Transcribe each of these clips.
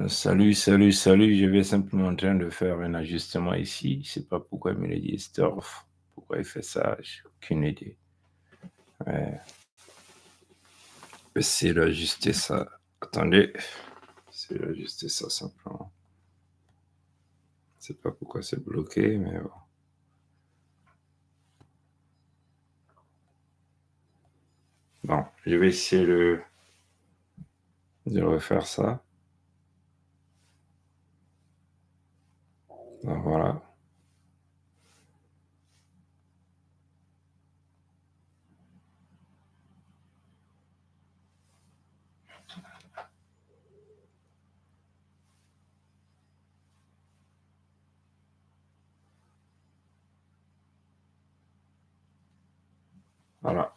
Salut, salut, salut. Je vais simplement en train de faire un ajustement ici. Je sais pas pourquoi il me l'a dit Storf. Pourquoi il fait ça? J'ai aucune idée. Ouais. Je vais essayer d'ajuster ça. Attendez. Essayer d'ajuster ça simplement. Je sais pas pourquoi c'est bloqué, mais bon. Bon, je vais essayer de refaire ça. Donc, voilà. Voilà.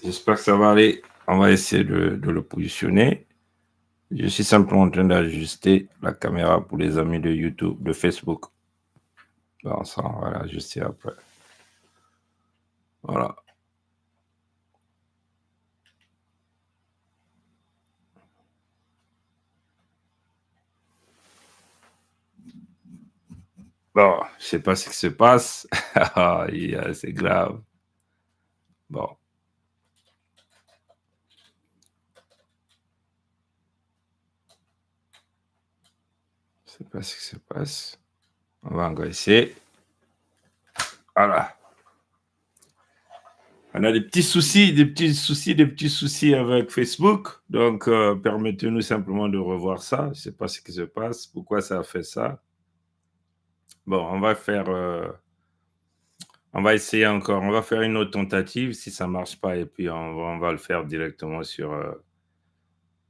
J'espère que ça va aller. On va essayer de le positionner. Je suis simplement en train d'ajuster la caméra pour les amis de YouTube, de Facebook. Bon, ça, on va l'ajuster après. Voilà. Bon, je sais pas ce qui se passe. Ah, c'est grave. Bon, je sais pas ce qui se passe. On va encore essayer. Voilà. On a des petits soucis, des petits soucis avec Facebook. Donc, permettez-nous simplement de revoir ça. Je sais pas ce qui se passe, pourquoi ça a fait ça. Bon, on va essayer encore. On va faire une autre tentative si ça marche pas et puis on va le faire directement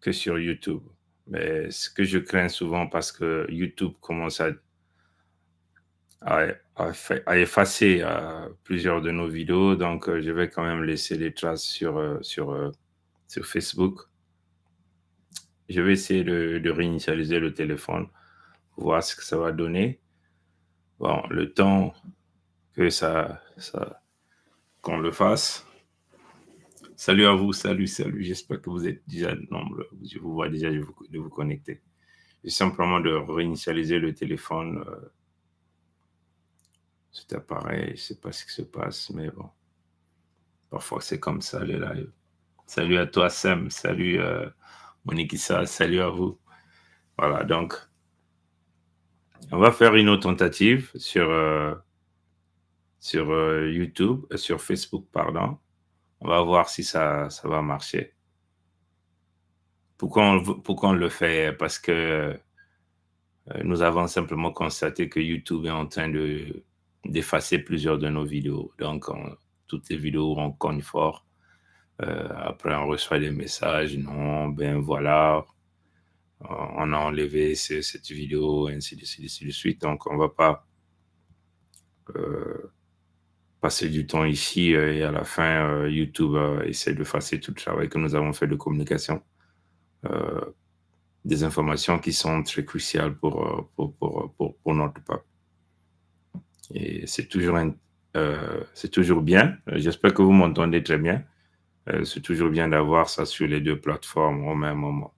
que sur YouTube. Mais ce que je crains souvent parce que YouTube commence à effacer plusieurs de nos vidéos, donc je vais quand même laisser les traces sur Facebook. Je vais essayer de réinitialiser le téléphone pour voir ce que ça va donner. Bon, le temps que qu'on le fasse. Salut à vous, salut, salut. J'espère que vous êtes déjà nombreux. Je vous vois déjà de vous connecter. J'ai simplement de réinitialiser le téléphone. Cet appareil, je ne sais pas ce qui se passe, mais bon, parfois c'est comme ça les lives. Salut à toi Sam, salut Monique Issa, salut à vous. Voilà, donc on va faire une autre tentative sur YouTube, sur Facebook, pardon. On va voir si ça va marcher. Pourquoi on le fait? Parce que nous avons simplement constaté que YouTube est en train d'effacer plusieurs de nos vidéos. Donc, toutes les vidéos, on cogne fort. Après, on reçoit des messages. Non, ben voilà, on a enlevé cette vidéo, ainsi de suite. Donc, on ne va pas euh, passer du temps ici et à la fin, YouTube essaie de effacer tout le travail que nous avons fait de communication. Euh, des informations qui sont très cruciales pour notre peuple. Et c'est toujours bien. J'espère que vous m'entendez très bien. C'est toujours bien d'avoir ça sur les deux plateformes au même moment.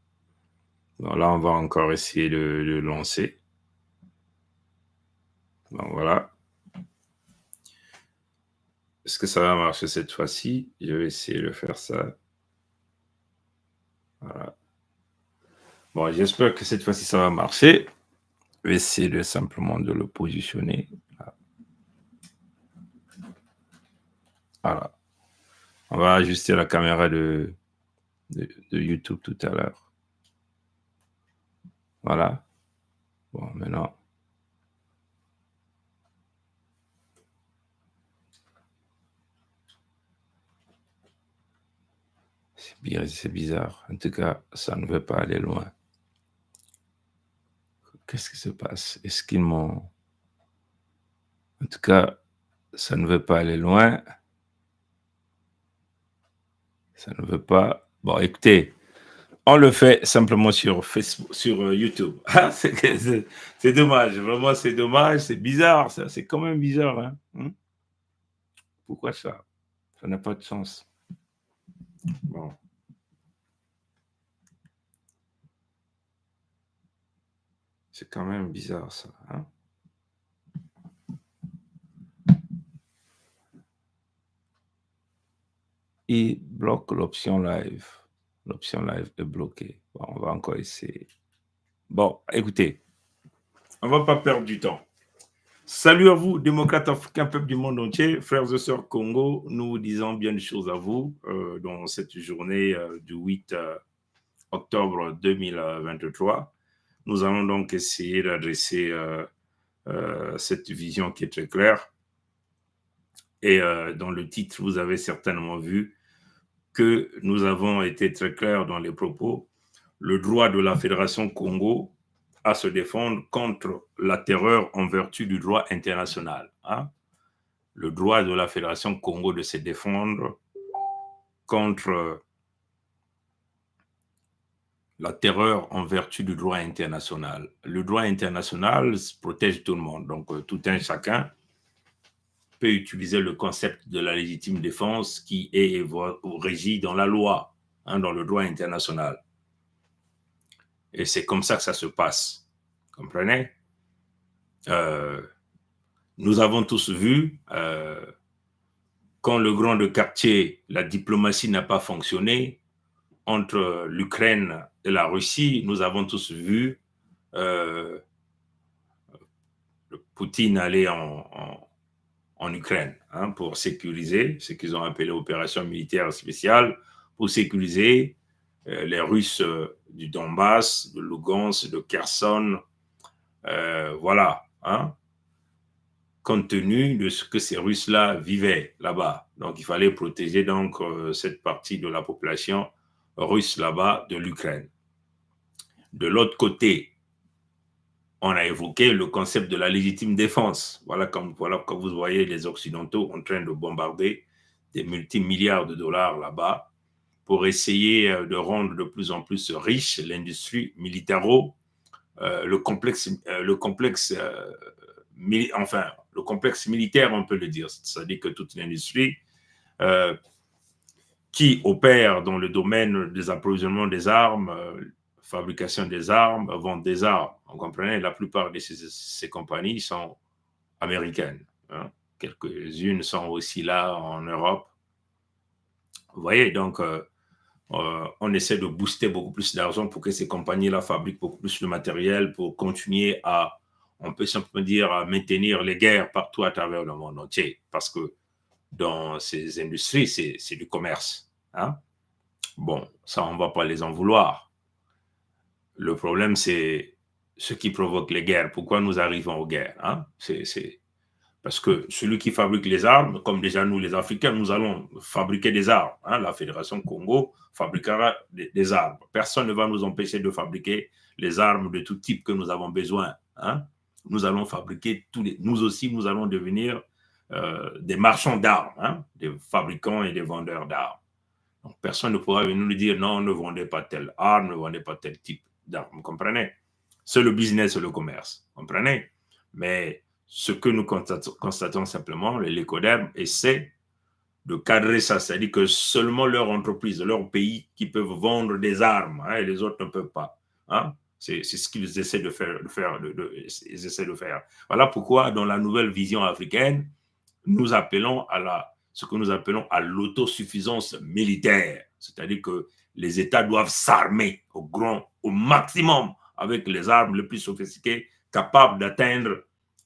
Donc là, on va encore essayer de lancer. Donc voilà. Est-ce que ça va marcher cette fois-ci? Je vais essayer de faire ça. Voilà. Bon, j'espère que cette fois-ci, ça va marcher. Je vais essayer simplement de le positionner. Voilà. On va ajuster la caméra de YouTube tout à l'heure. Voilà. Bon, maintenant. C'est bizarre. En tout cas, ça ne veut pas aller loin. Qu'est-ce qui se passe? Est-ce qu'ils m'ont... En tout cas, ça ne veut pas aller loin. Ça ne veut pas... Bon, écoutez, on le fait simplement sur Facebook, sur YouTube. Ah, c'est dommage. Vraiment, c'est dommage. C'est bizarre, ça. C'est quand même bizarre. Hein? Pourquoi ça? Ça n'a pas de sens. Bon. C'est quand même bizarre, ça. Hein? Il bloque l'option live. L'option live est bloquée. Bon, on va encore essayer. Bon, écoutez, on ne va pas perdre du temps. Salut à vous, démocrates africains, peuple du monde entier, frères et sœurs Congo, nous vous disons bien des choses à vous dans cette journée du 8 octobre 2023. Nous allons donc essayer d'adresser cette vision qui est très claire. Et dans le titre, vous avez certainement vu que nous avons été très clairs dans les propos. Le droit de la Fédération Congo à se défendre contre la terreur en vertu du droit international. Hein? Le droit de la Fédération Congo de se défendre contre la terreur en vertu du droit international. Le droit international protège tout le monde, donc tout un chacun peut utiliser le concept de la légitime défense qui est régi dans la loi, hein, dans le droit international. Et c'est comme ça que ça se passe. Comprenez? Nous avons tous vu, quand le grand de quartier, la diplomatie n'a pas fonctionné entre l'Ukraine et la Russie, nous avons tous vu Poutine aller en Ukraine hein, pour sécuriser ce qu'ils ont appelé opération militaire spéciale, pour sécuriser les Russes du Donbass, de Lugansk, de Kherson, voilà, hein, compte tenu de ce que ces Russes-là vivaient là-bas. Donc, il fallait protéger donc cette partie de la population russe là-bas de l'Ukraine. De l'autre côté, on a évoqué le concept de la légitime défense. Voilà comme vous voyez les Occidentaux en train de bombarder des multimilliards de dollars là-bas pour essayer de rendre de plus en plus riche l'industrie militaro, le complexe militaire, on peut le dire. C'est-à-dire que toute l'industrie qui opère dans le domaine des approvisionnements des armes, fabrication des armes, vente des armes. Vous comprenez, la plupart de ces compagnies sont américaines. Hein. Quelques-unes sont aussi là en Europe. Vous voyez, donc on essaie de booster beaucoup plus d'argent pour que ces compagnies-là fabriquent beaucoup plus de matériel pour continuer à, on peut simplement dire, à maintenir les guerres partout à travers le monde entier. Parce que dans ces industries, c'est du commerce. Hein. Bon, ça, on ne va pas les en vouloir. Le problème, c'est ce qui provoque les guerres. Pourquoi nous arrivons aux guerres hein? Parce que celui qui fabrique les armes, comme déjà nous les Africains, nous allons fabriquer des armes. Hein? La Fédération Congo fabriquera des armes. Personne ne va nous empêcher de fabriquer les armes de tout type que nous avons besoin. Hein? Nous allons fabriquer nous aussi, nous allons devenir des marchands d'armes, hein? Des fabricants et des vendeurs d'armes. Donc, personne ne pourra venir nous dire non, ne vendez pas telle arme, ne vendez pas tel type d'arme. Vous comprenez? C'est le business, c'est le commerce. Vous comprenez? Mais ce que nous constatons simplement, les CODEM essaient de cadrer ça, c'est-à-dire que seulement leur entreprise, leur pays qui peuvent vendre des armes, hein, et les autres ne peuvent pas. Hein? C'est ce qu'ils essaient de faire, ils essaient de faire. Voilà pourquoi, dans la nouvelle vision africaine, nous appelons ce que nous appelons à l'autosuffisance militaire, c'est-à-dire que les États doivent s'armer au maximum avec les armes les plus sophistiquées, capables d'atteindre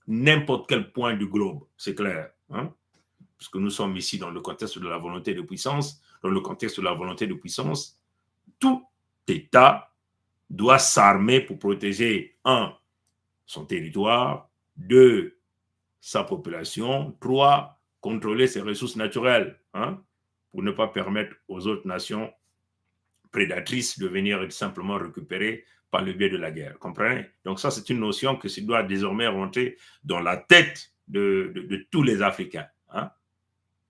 n'importe quel point du globe, c'est clair. Hein? Puisque nous sommes ici dans le contexte de la volonté de puissance, dans le contexte de la volonté de puissance, tout État doit s'armer pour protéger, un, son territoire, deux, sa population, trois, contrôler ses ressources naturelles, hein, pour ne pas permettre aux autres nations prédatrices de venir simplement récupérer par le biais de la guerre. Comprenez? Donc ça, c'est une notion que doit désormais rentrer dans la tête de tous les Africains. Hein.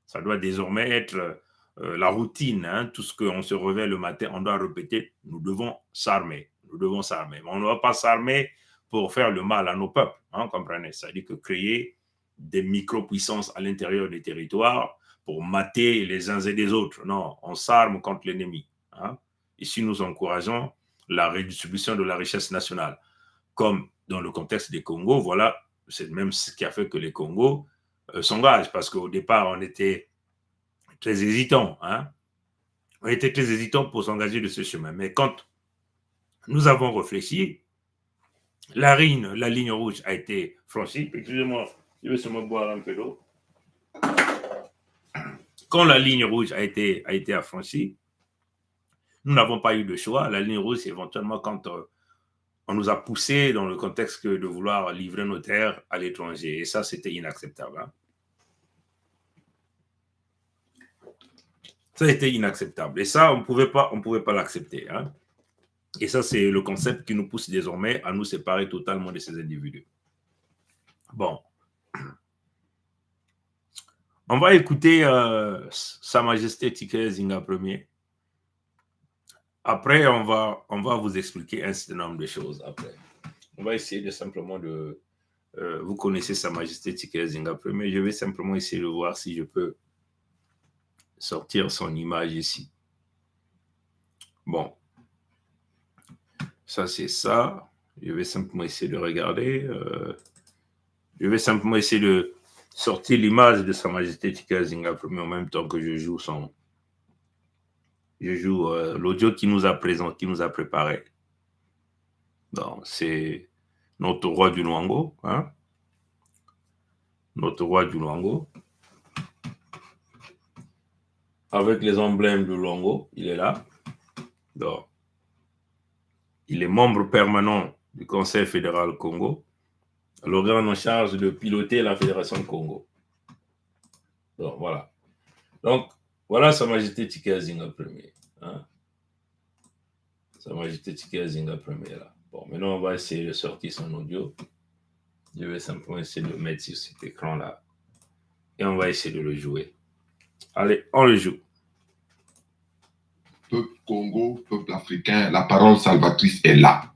Ça doit désormais être la routine. Hein. Tout ce qu'on se réveille le matin, on doit répéter, nous devons s'armer. Nous devons s'armer. Mais on ne va pas s'armer pour faire le mal à nos peuples. Hein, comprenez? C'est-à-dire que créer des micro-puissances à l'intérieur des territoires pour mater les uns et les autres. Non, on s'arme contre l'ennemi. Hein. Ici, nous encourageons la redistribution de la richesse nationale. Comme dans le contexte des Congos, voilà, c'est même ce qui a fait que les Congos s'engagent, parce qu'au départ, on était très hésitants, hein. On était très hésitants pour s'engager de ce chemin. Mais quand nous avons réfléchi, la ligne rouge a été franchie. Excusez-moi, je vais seulement boire un peu d'eau. Quand la ligne rouge a été affranchie, nous n'avons pas eu de choix. La ligne rouge, c'est éventuellement quand on nous a poussé dans le contexte de vouloir livrer nos terres à l'étranger. Et ça, c'était inacceptable. Hein. Ça, c'était inacceptable. Et ça, on ne pouvait pas l'accepter. Hein. Et ça, c'est le concept qui nous pousse désormais à nous séparer totalement de ces individus. Bon. On va écouter Sa Majesté Tikere Zinga Ier. Après, on va vous expliquer un certain nombre de choses après. On va essayer de simplement de... vous connaissez Sa Majesté Tikere Zinga Ier. Je vais simplement essayer de voir si je peux sortir son image ici. Bon. Ça, c'est ça. Je vais simplement essayer de regarder. Je vais simplement essayer de sortir l'image de Sa Majesté Tikere Zinga Ier en même temps que je joue l'audio qui nous a préparé. Donc, c'est notre roi du Luango. Hein? Notre roi du Luango. Avec les emblèmes du Luango, il est là. Donc, il est membre permanent du Conseil fédéral Congo, l'organe en charge de piloter la Fédération Congo. Donc, voilà. Donc, voilà Sa Majesté Tikere Zinga Ier. Hein? Sa Majesté Tikere Zinga Ier là. Bon, maintenant, on va essayer de sortir son audio. Je vais simplement essayer de le mettre sur cet écran-là. Et on va essayer de le jouer. Allez, on le joue. Peuple Congo, peuple africain, la parole salvatrice est là.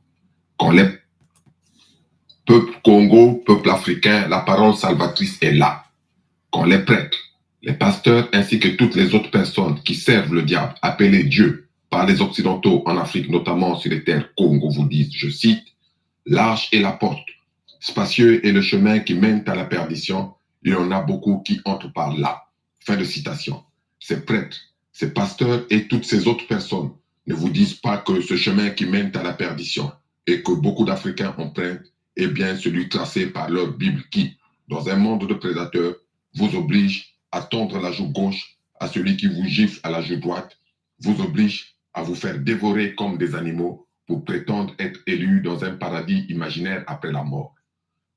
Peuple Congo, peuple africain, la parole salvatrice est là. Quand les prêtres, les pasteurs ainsi que toutes les autres personnes qui servent le diable, appelées Dieu par les Occidentaux en Afrique, notamment sur les terres Congo, vous disent, je cite, « L'arche est la porte, spacieux est le chemin qui mène à la perdition, il y en a beaucoup qui entrent par là. » Fin de citation. Ces prêtres, ces pasteurs et toutes ces autres personnes ne vous disent pas que ce chemin qui mène à la perdition et que beaucoup d'Africains empruntent est bien celui tracé par leur Bible qui, dans un monde de prédateurs, vous oblige à tendre la joue gauche à celui qui vous gifle à la joue droite, vous oblige à vous faire dévorer comme des animaux pour prétendre être élus dans un paradis imaginaire après la mort.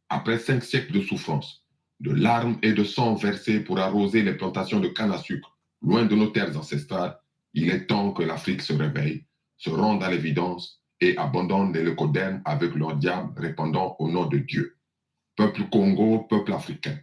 Après 5 siècles de souffrance, de larmes et de sang versés pour arroser les plantations de canne à sucre, loin de nos terres ancestrales, il est temps que l'Afrique se réveille, se rende à l'évidence et abandonne les leucodermes avec leur diable répandant au nom de Dieu. Peuple Congo, peuple africain,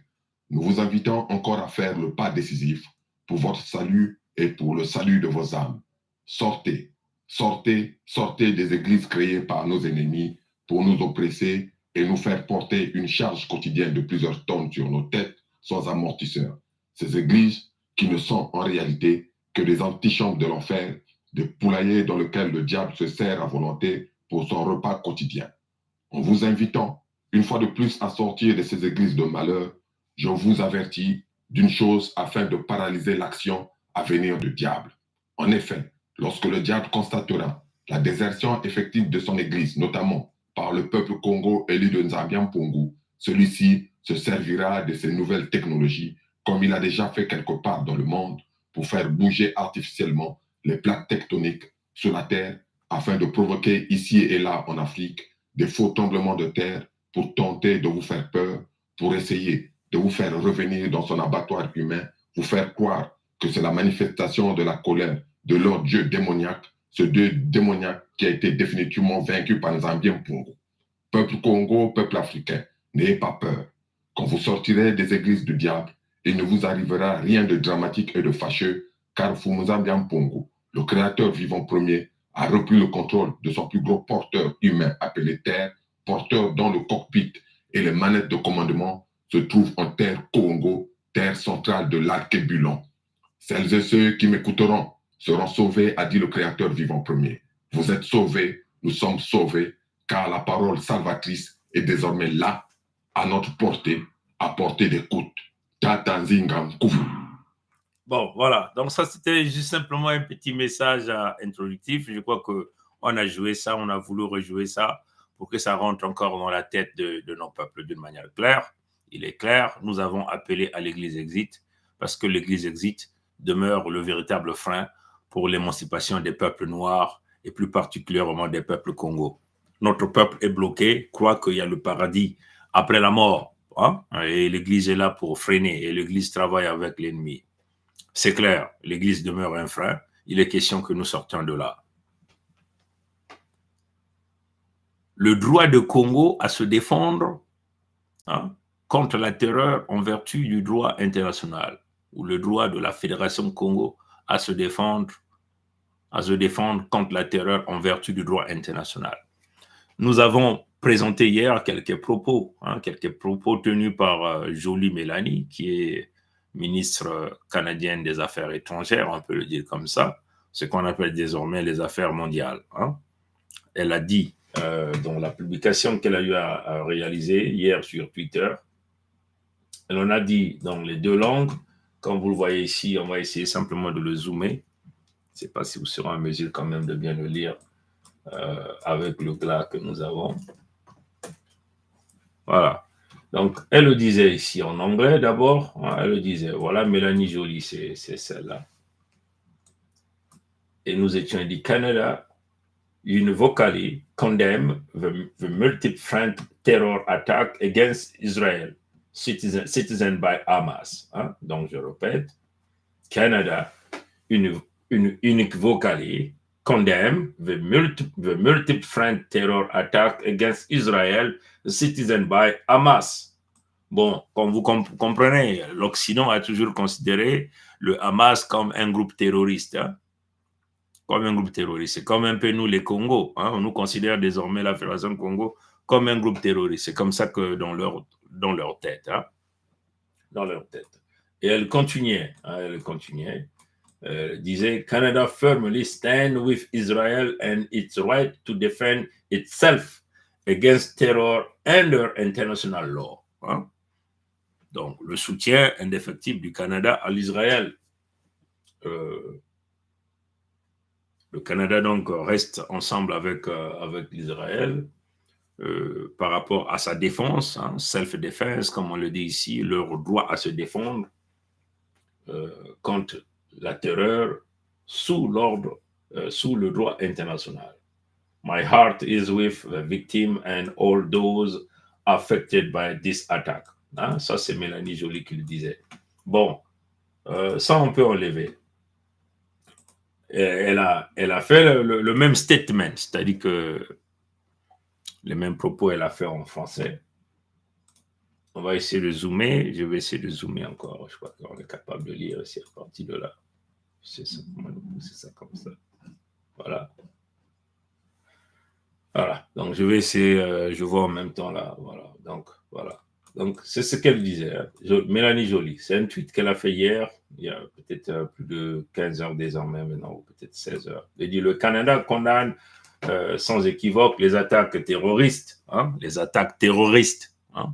nous vous invitons encore à faire le pas décisif pour votre salut et pour le salut de vos âmes. Sortez, sortez, sortez des églises créées par nos ennemis pour nous oppresser et nous faire porter une charge quotidienne de plusieurs tonnes sur nos têtes sans amortisseur. Ces églises qui ne sont en réalité que des antichambres de l'enfer, des poulaillers dans lesquels le diable se sert à volonté pour son repas quotidien. En vous invitant une fois de plus à sortir de ces églises de malheur, je vous avertis d'une chose afin de paralyser l'action à venir du diable. En effet, lorsque le diable constatera la désertion effective de son église, notamment par le peuple Congo élu de Nzambian Pongu, celui-ci se servira de ces nouvelles technologies, comme il a déjà fait quelque part dans le monde, pour faire bouger artificiellement les plaques tectoniques sur la terre, afin de provoquer ici et là en Afrique des faux tremblements de terre pour tenter de vous faire peur, pour essayer de vous faire revenir dans son abattoir humain, vous faire croire que c'est la manifestation de la colère de leur Dieu démoniaque, ce Dieu démoniaque qui a été définitivement vaincu par Nzambien Pongo. Peuple Congo, peuple africain, n'ayez pas peur. Quand vous sortirez des églises du diable, il ne vous arrivera rien de dramatique et de fâcheux, car Nzambien Pongo, le créateur vivant premier, a repris le contrôle de son plus gros porteur humain appelé Terre, porteur dont le cockpit et les manettes de commandement se trouvent en terre Congo, terre centrale de l'arc-et-bulon. Celles et ceux qui m'écouteront seront sauvés, a dit le Créateur vivant premier. Vous êtes sauvés, nous sommes sauvés, car la parole salvatrice est désormais là, à notre portée, à portée d'écoute. Bon, voilà. Donc, ça, c'était juste simplement un petit message introductif. Je crois qu'on a joué ça, on a voulu rejouer ça pour que ça rentre encore dans la tête de nos peuples d'une manière claire. Il est clair, nous avons appelé à l'Église Exit parce que l'Église Exit demeure le véritable frein pour l'émancipation des peuples noirs et plus particulièrement des peuples congos. Notre peuple est bloqué, croit qu'il y a le paradis après la mort, hein? Et l'Église est là pour freiner et l'Église travaille avec l'ennemi. C'est clair, l'Église demeure un frein. Il est question que nous sortions de là. Le droit de Congo à se défendre, hein, contre la terreur en vertu du droit international, ou le droit de la Fédération Congo à se défendre contre la terreur en vertu du droit international. Nous avons présenté hier quelques propos tenus par Jolie Mélanie, qui est ministre canadienne des Affaires étrangères, on peut le dire comme ça, ce qu'on appelle désormais les affaires mondiales. Hein. Elle a dit, dans la publication qu'elle a eu à réaliser hier sur Twitter, elle en a dit dans les deux langues. Comme vous le voyez ici, on va essayer simplement de le zoomer. Je ne sais pas si vous serez en mesure quand même de bien le lire avec le glas que nous avons. Voilà. Donc, elle le disait ici en anglais d'abord. Elle le disait. Voilà, Mélanie Joly, c'est celle-là. Et nous étions dit Canada univocally condemn the multi-front terror attack against Israel, citizen by Hamas. Hein? Donc, je répète, Canada univocally condemn the multi-front terror attack against Israel, citizen by Hamas. Bon, comme vous comprenez, l'Occident a toujours considéré le Hamas comme un groupe terroriste. Hein? Comme un groupe terroriste. C'est comme un peu nous, les Congos. Hein? On nous considère désormais la Fédération Congo comme un groupe terroriste. C'est comme ça que dans leur tête. Hein? Dans leur tête. Et elle continuait. Hein? Disait Canada firmly stand with Israel and its right to defend itself against terror under international law. Hein? Donc, le soutien indéfectible du Canada à l'Israël. Le Canada, donc, reste ensemble avec l'Israël par rapport à sa défense, hein, self-defense, comme on le dit ici, leur droit à se défendre contre la terreur sous le droit international. My heart is with the victim and all those affected by this attack. Hein, ça, c'est Mélanie Joly qui le disait. Bon, ça, on peut enlever. Elle a fait le même statement, c'est-à-dire que les mêmes propos, elle a fait en français. On va essayer de zoomer. Je vais essayer de zoomer encore. Je crois qu'on est capable de lire. C'est reparti de là. C'est ça, on va pousser ça comme ça. Voilà. Voilà. Donc, je vais essayer, je vois en même temps là. Voilà. Donc, voilà. Donc, c'est ce qu'elle disait. Hein. Mélanie Joly. C'est un tweet qu'elle a fait hier. Il y a peut-être plus de 15 heures désormais maintenant, ou peut-être 16 heures. Elle dit, le Canada condamne sans équivoque les attaques terroristes. Hein, les attaques terroristes. Hein,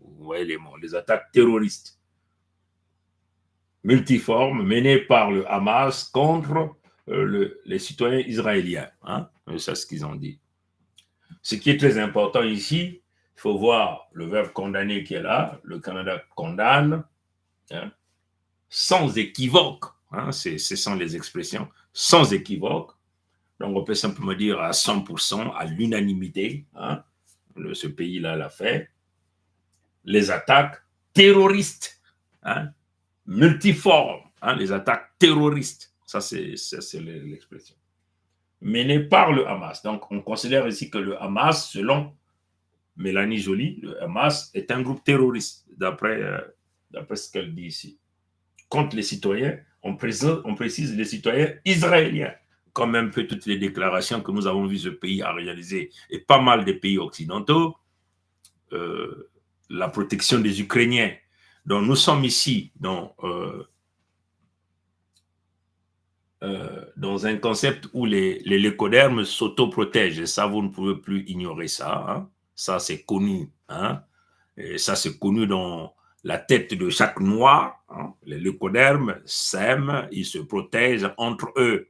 vous voyez les mots. Les attaques terroristes. Multiformes menées par le Hamas contre les citoyens israéliens. Hein, c'est ce qu'ils ont dit. Ce qui est très important ici, il faut voir le verbe condamner qui est là. Le Canada condamne, hein, sans équivoque. Hein, ce sont les expressions sans équivoque. Donc, on peut simplement dire à 100%, à l'unanimité, hein, ce pays-là l'a fait, les attaques terroristes, hein, multiformes, hein, les attaques terroristes. Ça, c'est l'expression. Menées par le Hamas. Donc, on considère ici que le Hamas, selon Mélanie Joly, le Hamas est un groupe terroriste, d'après ce qu'elle dit ici. Contre les citoyens, on précise les citoyens israéliens, comme un peu toutes les déclarations que nous avons vu ce pays à réaliser, et pas mal de pays occidentaux, la protection des Ukrainiens. Donc, nous sommes ici dans un concept où les lécodermes s'autoprotègent, et ça, vous ne pouvez plus ignorer ça. Hein. Ça, c'est connu. Hein? Et ça, c'est connu dans la tête de chaque noir. Hein? Les leucodermes s'aiment, ils se protègent entre eux.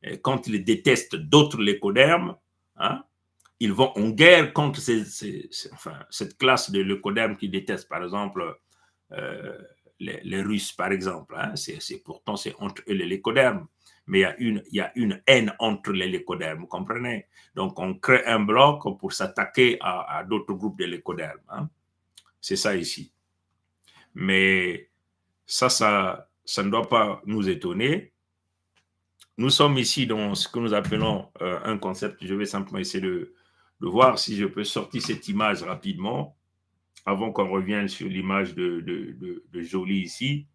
Et quand ils détestent d'autres leucodermes, hein, ils vont en guerre contre cette classe de leucodermes qu'ils détestent. Par exemple, les Russes, par exemple. Hein, pourtant, c'est entre eux les leucodermes. Mais il y a une haine entre les leucodermes, vous comprenez? Donc, on crée un bloc pour s'attaquer à d'autres groupes de leucodermes. Hein. C'est ça ici. Mais ça ne doit pas nous étonner. Nous sommes ici dans ce que nous appelons un concept. Je vais simplement essayer de voir si je peux sortir cette image rapidement avant qu'on revienne sur l'image de Jolie ici.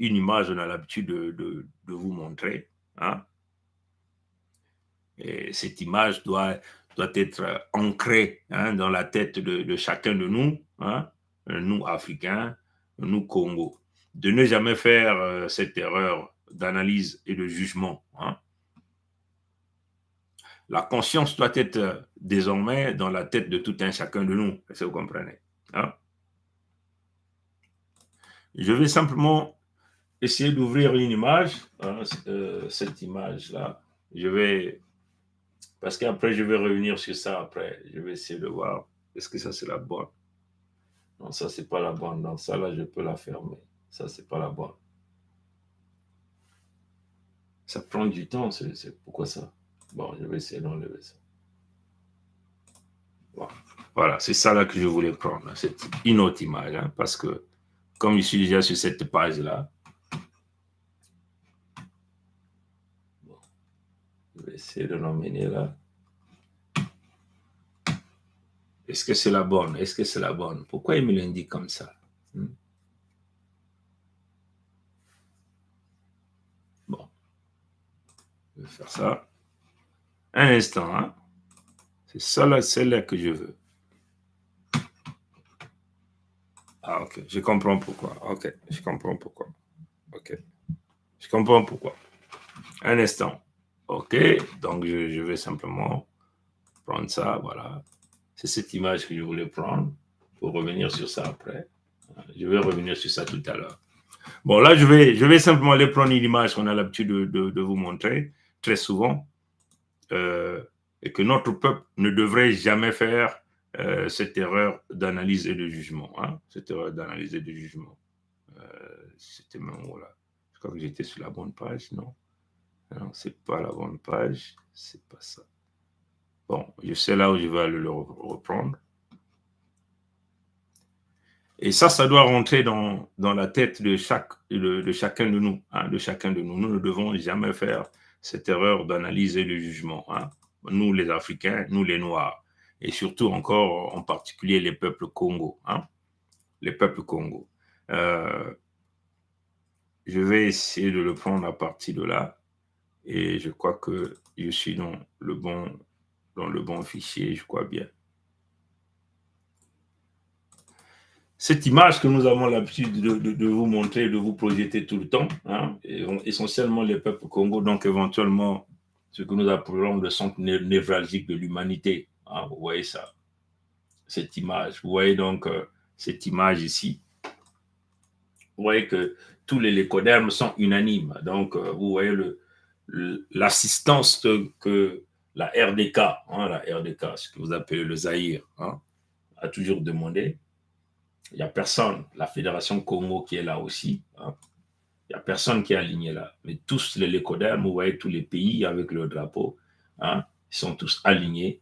Une image, on a l'habitude de vous montrer. Hein? Et cette image doit être ancrée, hein, dans la tête de chacun de nous, hein, nous Africains, nous Congo, de ne jamais faire cette erreur d'analyse et de jugement. Hein. La conscience doit être désormais dans la tête de tout un chacun de nous, si vous comprenez. Hein. Je vais simplement essayer d'ouvrir une image, hein, cette image-là. Parce qu'après, je vais revenir sur ça après. Je vais essayer de voir, est-ce que ça, c'est la bonne? Non, ça, c'est pas la bonne. Donc, ça, là, je peux la fermer. Ça, c'est pas la bonne. Ça prend du temps. Pourquoi ça? Bon, je vais essayer d'enlever ça. Bon. Voilà, c'est ça là que je voulais prendre. C'est une autre image, hein, parce que comme je suis déjà sur cette page-là, bon, je vais essayer de l'emmener là. Est-ce que c'est la bonne? Est-ce que c'est la bonne? Pourquoi il me l'indique comme ça? Bon, je vais faire ça. Un instant, hein. C'est ça là, celle-là que je veux. Ah, ok, je comprends pourquoi. Ok, je comprends pourquoi. Ok, je comprends pourquoi. Un instant. Ok, donc je vais simplement prendre ça, voilà. C'est cette image que je voulais prendre pour revenir sur ça après. Je vais revenir sur ça tout à l'heure. Bon, là, je vais simplement aller prendre une image qu'on a l'habitude de vous montrer très souvent, et que notre peuple ne devrait jamais faire cette erreur d'analyse et de jugement. Hein, cette erreur d'analyse et de jugement. C'était même voilà. Je crois que j'étais sur la bonne page, non? Non, c'est pas la bonne page, c'est pas ça. Bon, je sais là où je vais aller le reprendre. Et ça doit rentrer dans la tête de chacun de nous. Hein, de chacun de nous. Nous ne devons jamais faire cette erreur d'analyse et de jugement. Hein. Nous, les Africains, nous, les Noirs. Et surtout encore, en particulier, les peuples Congo. Hein. Les peuples Congo. Je vais essayer de le prendre à partir de là. Et je crois que je suis dans le bon fichier, je crois bien. Cette image que nous avons l'habitude de vous montrer, de vous projeter tout le temps, hein, essentiellement les peuples Congo, donc éventuellement ce que nous appelons le centre névralgique de l'humanité. Hein, vous voyez ça, cette image. Vous voyez donc cette image ici. Vous voyez que tous les leucodermes sont unanimes. Donc, vous voyez l'assistance que la RDK, hein, ce que vous appelez le Zaïre, hein, a toujours demandé. Il n'y a personne, la Fédération Congo qui est là aussi. Hein. Il n'y a personne qui est aligné là. Mais tous les leucodermes, vous voyez tous les pays avec le drapeau, hein, ils sont tous alignés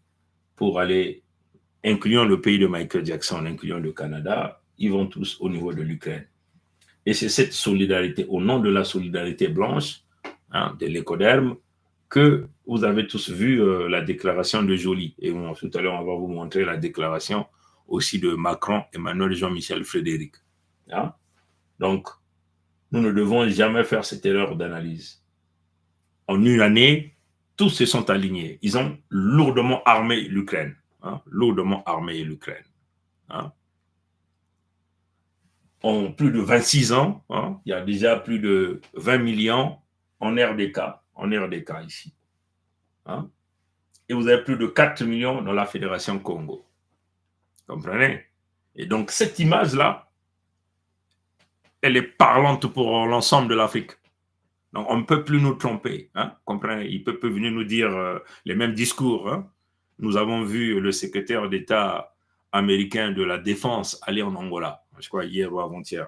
pour aller, incluant le pays de Michael Jackson, incluant le Canada, ils vont tous au niveau de l'Ukraine. Et c'est cette solidarité, au nom de la solidarité blanche, hein, des leucodermes, que vous avez tous vu la déclaration de Joly. Et bon, tout à l'heure, on va vous montrer la déclaration aussi de Macron, Emmanuel, Jean-Michel, Frédéric. Hein? Donc, nous ne devons jamais faire cette erreur d'analyse. En une année, tous se sont alignés. Ils ont lourdement armé l'Ukraine. Hein? Lourdement armé l'Ukraine. Hein? En plus de 26 ans, hein, il y a déjà plus de 20 millions en RDK ici. Hein? et vous avez plus de 4 millions dans la Fédération Congo. Comprenez? Et donc, cette image-là, elle est parlante pour l'ensemble de l'Afrique. Donc, on ne peut plus nous tromper. Hein? Comprenez? Il peut venir nous dire les mêmes discours. Hein? Nous avons vu le secrétaire d'État américain de la Défense aller en Angola, je crois hier ou avant-hier.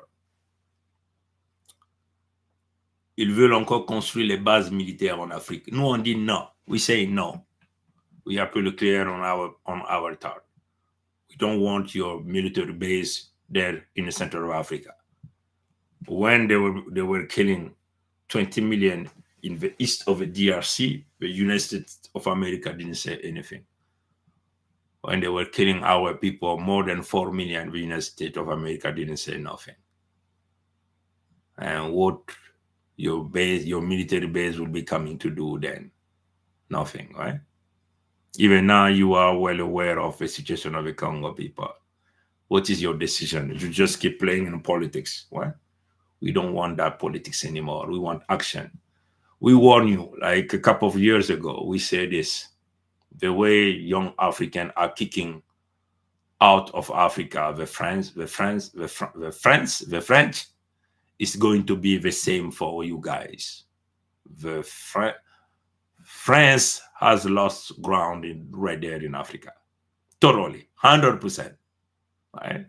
Ils veulent encore construire les bases militaires en Afrique. Nous, on dit non. We say no. We are pretty clear on our part. We don't want your military base there in the center of Africa. When they were killing 20 million in the east of the DRC, the United States of America didn't say anything. When they were killing our people, more than 4 million, the United States of America didn't say nothing. And what your military base will be coming to do then? Nothing, right? Even now, you are well aware of the situation of the Congo people. What is your decision? You just keep playing in politics, right? We don't want that politics anymore. We want action. We warn you, like a couple of years ago, we said this. The way young Africans are kicking out of Africa, the French, is going to be the same for you guys. France has lost ground right there in Africa. Totally, 100%. Right?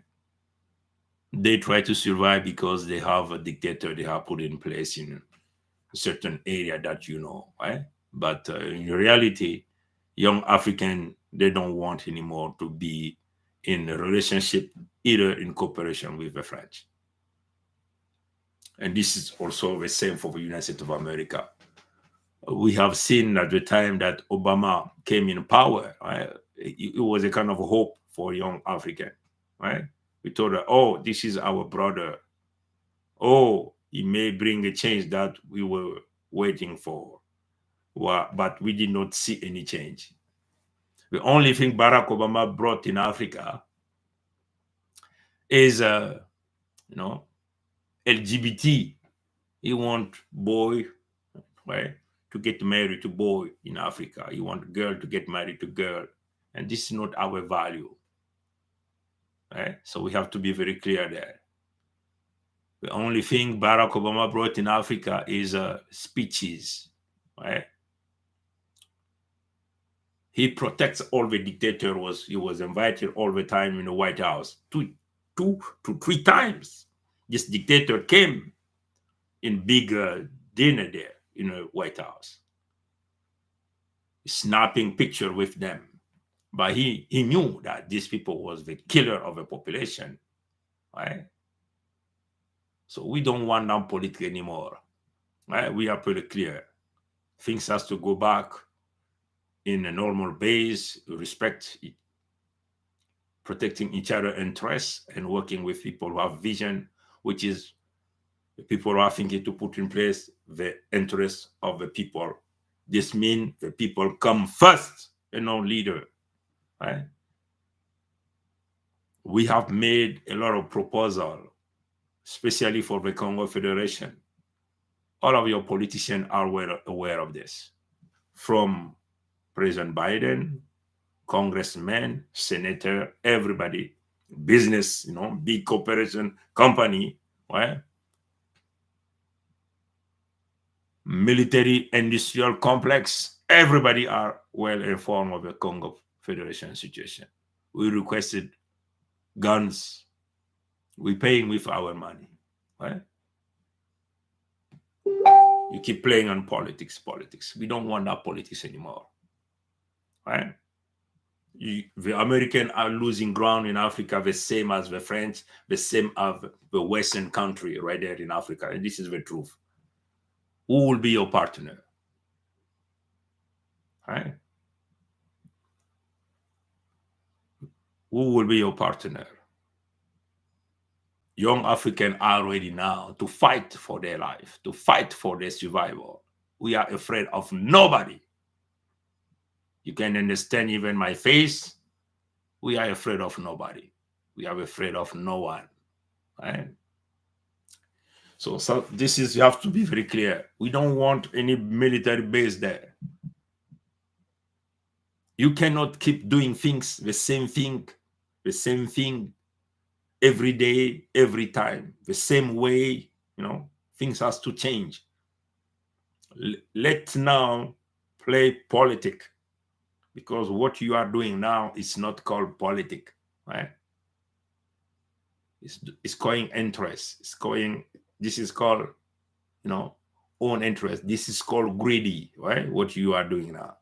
They try to survive because they have a dictator they have put in place in a certain area that you know, right? But in reality, young African, they don't want anymore to be in a relationship, either in cooperation with the French. And this is also the same for the United States of America. We have seen at the time that Obama came in power, right? It was a kind of hope for young African, right? We told her, oh, this is our brother. Oh, he may bring a change that we were waiting for. But we did not see any change. The only thing Barack Obama brought in Africa is, LGBT. He want boy, right, to get married to boy in Africa. He want girl to get married to girl. And this is not our value. Right? So we have to be very clear there. The only thing Barack Obama brought in Africa is speeches. Right? He protects all the dictators. He was invited all the time in the White House. Two to three times. This dictator came in big dinner there in the White House, snapping picture with them. But he knew that these people was the killer of the population, right? So we don't want that politics anymore, right? We are pretty clear. Things has to go back in a normal base, respect, protecting each other's interests, and working with people who have vision, which is the people who are thinking to put in place the interests of the people. This means the people come first and not leader. Right? We have made a lot of proposals, especially for the Congo Federation. All of your politicians are aware of this. From President Biden, congressmen, senator, everybody, business, big corporation, company, right? Military industrial complex, everybody are well informed of the Congo Federation situation. We requested guns. We're paying with our money, right? You keep playing on politics. We don't want that politics anymore, right? The Americans are losing ground in Africa, the same as the French, the same as the Western country right there in Africa. And this is the truth. Who will be your partner? Right? Who will be your partner? Young Africans are ready now to fight for their life, to fight for their survival. We are afraid of nobody. You can understand even my face. We are afraid of nobody. We are afraid of no one. Right? So this is, you have to be very clear. We don't want any military base there. You cannot keep doing things, the same thing every day, every time, the same way, you know, things has to change. Let's now play politics, because what you are doing now is not called politics, right? It's calling interest. It's calling, this is called, you know, own interest. This is called greedy, right? What you are doing now.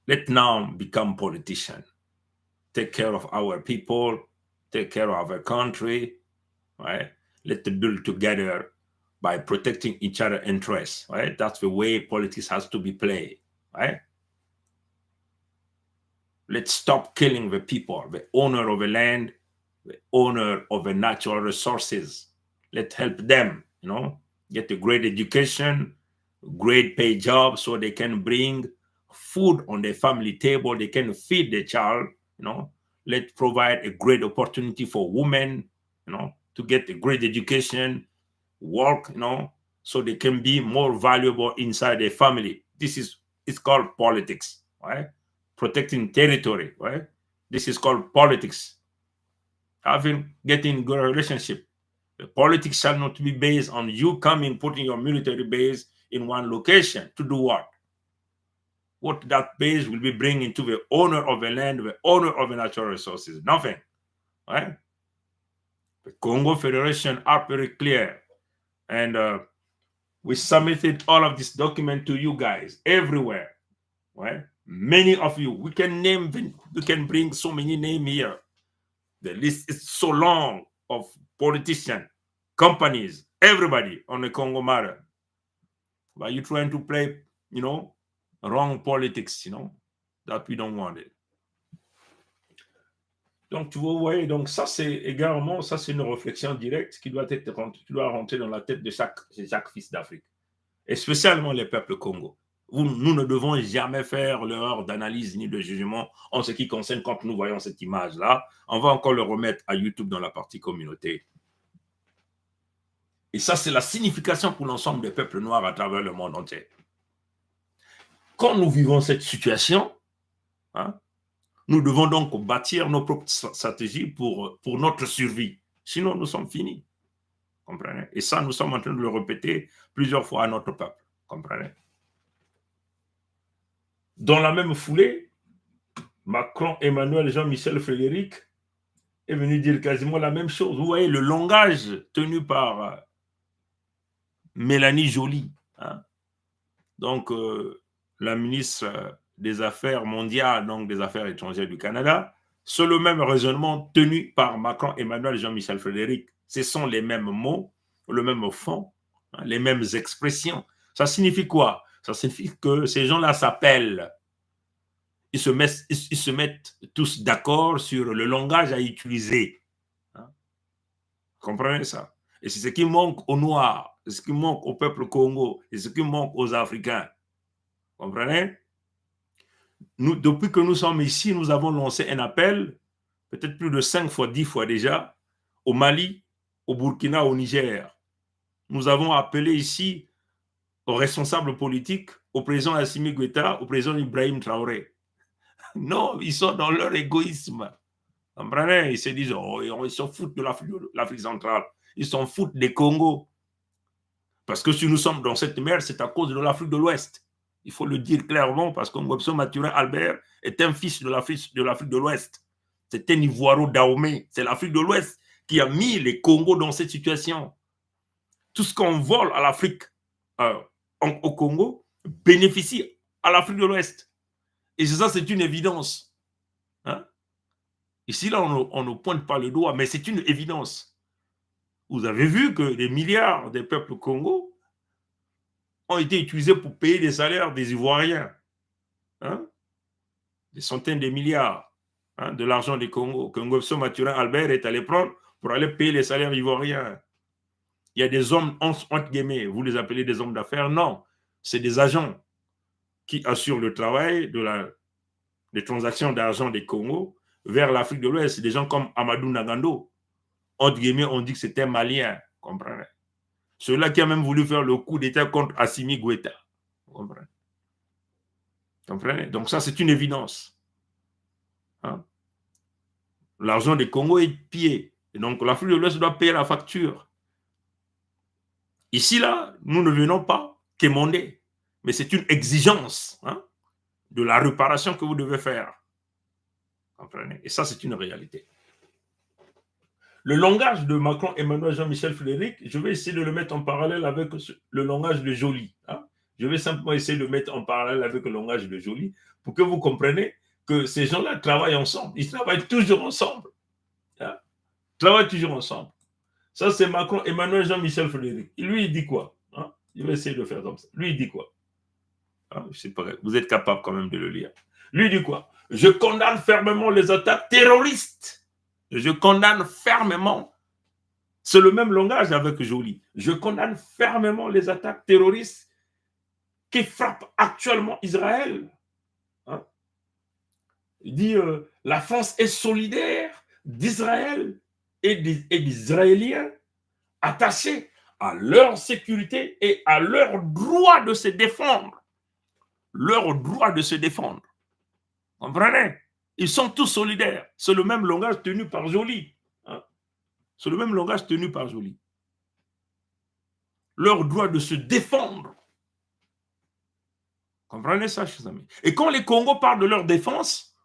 Let's now become politicians. Take care of our people, take care of our country, right? Let's build together by protecting each other's interests, right? That's the way politics has to be played, right? Let's stop killing the people, the owner of the land, the owner of the natural resources. Let's help them, you know, get a great education, great paid job, so they can bring food on their family table, they can feed their child, you know. Let's provide a great opportunity for women, you know, to get a great education, work, you know, so they can be more valuable inside their family. This is, it's called politics, right? Protecting territory, right? This is called politics. Getting good relationship. The politics shall not be based on you coming, putting your military base in one location. To do what? What that base will be bringing to the owner of the land, the owner of the natural resources? Nothing, right? The Congo Federation are very clear, and we submitted all of this document to you guys everywhere, right? Many of you, we can bring so many names here. The list is so long of politicians, companies, everybody on the Congo matter. But you're trying to play, you know, wrong politics, you know, that we don't want it. Donc, tu vois, ouais, donc ça, c'est également, ça, c'est une réflexion directe qui doit rentrer dans la tête de chaque fils d'Afrique, et spécialement les peuples Congo. Nous ne devons jamais faire l'erreur d'analyse ni de jugement en ce qui concerne quand nous voyons cette image-là. On va encore le remettre à YouTube dans la partie communauté. Et ça, c'est la signification pour l'ensemble des peuples noirs à travers le monde entier. Quand nous vivons cette situation, hein, nous devons donc bâtir nos propres stratégies pour notre survie. Sinon, nous sommes finis. Comprenez? Et ça, nous sommes en train de le répéter plusieurs fois à notre peuple. Comprenez? Dans la même foulée, Macron, Emmanuel, Jean-Michel, Frédéric est venu dire quasiment la même chose. Vous voyez le langage tenu par Mélanie Joly, hein? Donc la ministre des Affaires mondiales, donc des Affaires étrangères du Canada, c'est le même raisonnement tenu par Macron, Emmanuel, Jean-Michel, Frédéric. Ce sont les mêmes mots, le même fond, hein, les mêmes expressions. Ça signifie quoi? Ça signifie que ces gens-là s'appellent, ils se mettent tous d'accord sur le langage à utiliser. Hein? Comprenez ça? Et c'est ce qui manque aux Noirs, c'est ce qui manque au peuple Congo, et ce qui manque aux Africains. Comprenez? Nous, depuis que nous sommes ici, nous avons lancé un appel, peut-être plus de 5 fois, 10 fois déjà, au Mali, au Burkina, au Niger. Nous avons appelé ici aux responsables politiques, au président Assimi Goïta, au président Ibrahim Traoré. Non, ils sont dans leur égoïsme. Comprenez? Ils se disent, oh, ils s'en foutent de l'Afrique centrale. Ils s'en foutent des Congo. Parce que si nous sommes dans cette mer, c'est à cause de l'Afrique de l'Ouest. Il faut le dire clairement, parce que Ngobso Mathurin Albert est un fils de l'Afrique de l'Ouest. C'est un Ivoiro Dahomey. C'est l'Afrique de l'Ouest qui a mis les Congos dans cette situation. Tout ce qu'on vole à l'Afrique, au Congo, bénéficie à l'Afrique de l'Ouest. Et ça, c'est une évidence. Hein? Ici, là, on ne pointe pas le doigt, mais c'est une évidence. Vous avez vu que les milliards des peuples Congo ont été utilisés pour payer les salaires des Ivoiriens. Hein? Des centaines de milliards, hein, de l'argent des Congo que Ngobso Mathurin Albert est allé prendre pour aller payer les salaires ivoiriens. Il y a des hommes, entre guillemets, vous les appelez des hommes d'affaires? Non, c'est des agents qui assurent le travail des transactions d'argent des Congo vers l'Afrique de l'Ouest. Des gens comme Amadou Nagando. Entre guillemets, on dit que c'est un Malien. Comprenez? Ceux-là qui a même voulu faire le coup d'État contre Assimi Goïta. Comprenez? Comprenez? Donc ça, c'est une évidence. Hein? L'argent des Congo est pillé. Et donc l'Afrique de l'Ouest doit payer la facture. Ici, là, nous ne venons pas quémander, mais c'est une exigence, hein, de la réparation que vous devez faire. Comprenez? Et ça, c'est une réalité. Le langage de Macron, Emmanuel, Jean-Michel, Frédéric, je vais essayer de le mettre en parallèle avec le langage de Joly. Hein? Je vais simplement essayer de le mettre en parallèle avec le langage de Joly pour que vous compreniez que ces gens-là travaillent ensemble. Ils travaillent toujours ensemble. Hein? Ils travaillent toujours ensemble. Ça, c'est Macron, Emmanuel, Jean-Michel, Frédéric. Lui, il dit quoi? Hein? Je vais essayer de faire comme ça. Lui, il dit quoi? Hein? Je sais pas, vous êtes capable quand même de le lire. Lui, il dit quoi? Je condamne fermement les attaques terroristes. Je condamne fermement. C'est le même langage avec Joly. Je condamne fermement les attaques terroristes qui frappent actuellement Israël. Hein? Il dit la France est solidaire d'Israël et des Israéliens attachés à leur sécurité et à leur droit de se défendre. Leur droit de se défendre. Vous comprenez? Ils sont tous solidaires. C'est le même langage tenu par Joly. Hein? C'est le même langage tenu par Joly. Leur droit de se défendre. Comprenez ça, chers amis? Et quand les Congos parlent de leur défense,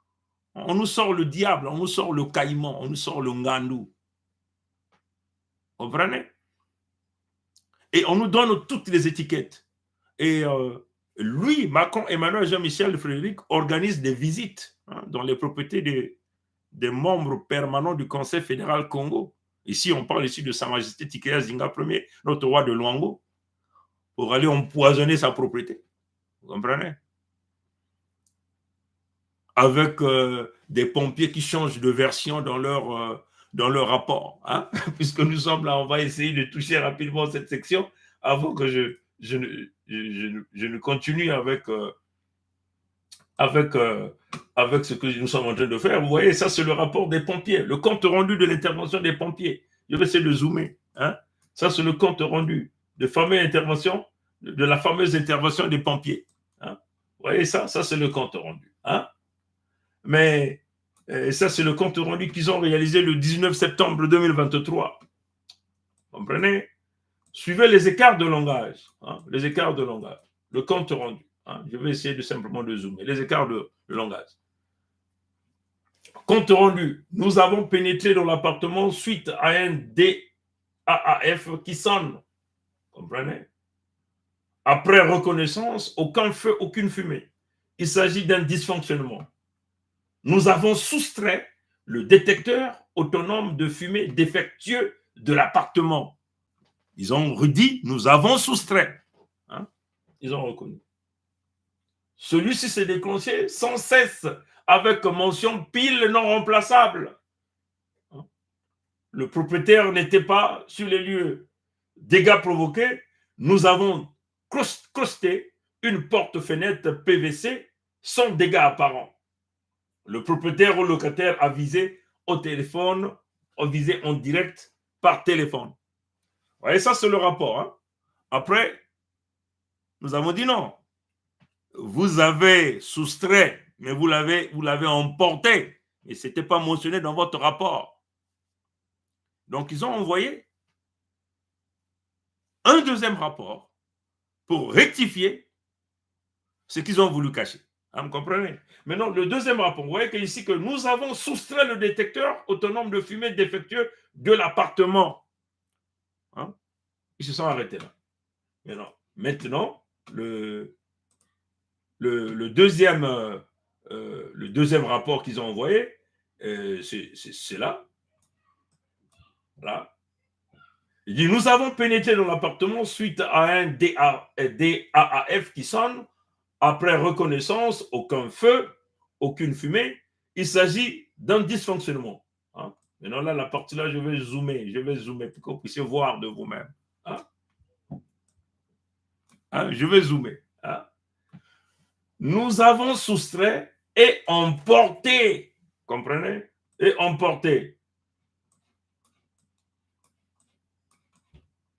on nous sort le diable, on nous sort le caïman, on nous sort le ngandou. Comprenez? Et on nous donne toutes les étiquettes. Et lui, Macron, Emmanuel, Jean-Michel, Frédéric organisent des visites, hein, dans les propriétés des membres permanents du Conseil fédéral Congo. Ici, on parle ici de Sa Majesté Tikeya Zinga Ier, notre roi de Luango, pour aller empoisonner sa propriété. Vous comprenez? Avec des pompiers qui changent de version dans leur rapport. Hein? Puisque nous sommes là, on va essayer de toucher rapidement cette section avant que je ne continue avec ce que nous sommes en train de faire. Vous voyez, ça, c'est le rapport des pompiers, le compte rendu de l'intervention des pompiers. Je vais essayer de zoomer. Hein? Ça, c'est le compte rendu de la fameuse intervention des pompiers. Hein? Vous voyez ça? Ça, c'est le compte rendu. Hein? Mais ça, c'est le compte rendu qu'ils ont réalisé le 19 septembre 2023. Vous comprenez? Suivez les écarts de langage. Hein? Les écarts de langage. Le compte rendu. Hein? Je vais essayer simplement de zoomer. Les écarts de langage. Compte rendu. Nous avons pénétré dans l'appartement suite à un DAAF qui sonne. Vous comprenez? Après reconnaissance, aucun feu, aucune fumée. Il s'agit d'un dysfonctionnement. Nous avons soustrait le détecteur autonome de fumée défectueux de l'appartement. Ils ont redit, nous avons soustrait. Hein? Ils ont reconnu. Celui-ci s'est déclenché sans cesse avec mention pile non remplaçable. Hein? Le propriétaire n'était pas sur les lieux. Dégâts provoqués, nous avons crosté une porte-fenêtre PVC sans dégâts apparents. Le propriétaire ou locataire a visé au téléphone, a visé en direct par téléphone. Vous voyez, ça, c'est le rapport. Hein? Après, nous avons dit non. Vous avez soustrait, mais vous l'avez emporté. Et ce n'était pas mentionné dans votre rapport. Donc, ils ont envoyé un deuxième rapport pour rectifier ce qu'ils ont voulu cacher. Vous comprenez? Maintenant, le deuxième rapport, vous voyez qu'ici, que nous avons soustrait le détecteur autonome de fumée défectueux de l'appartement. Hein? Ils se sont arrêtés là. Maintenant le deuxième rapport qu'ils ont envoyé, c'est là. Voilà. Il dit, nous avons pénétré dans l'appartement suite à un DAAF qui sonne. Après reconnaissance, aucun feu, aucune fumée. Il s'agit d'un dysfonctionnement. Hein? Maintenant, là, la partie là, je vais zoomer pour que vous puissiez voir de vous-même. Hein? Hein? Je vais zoomer. Hein? Nous avons soustrait et emporté. Comprenez? Et emporté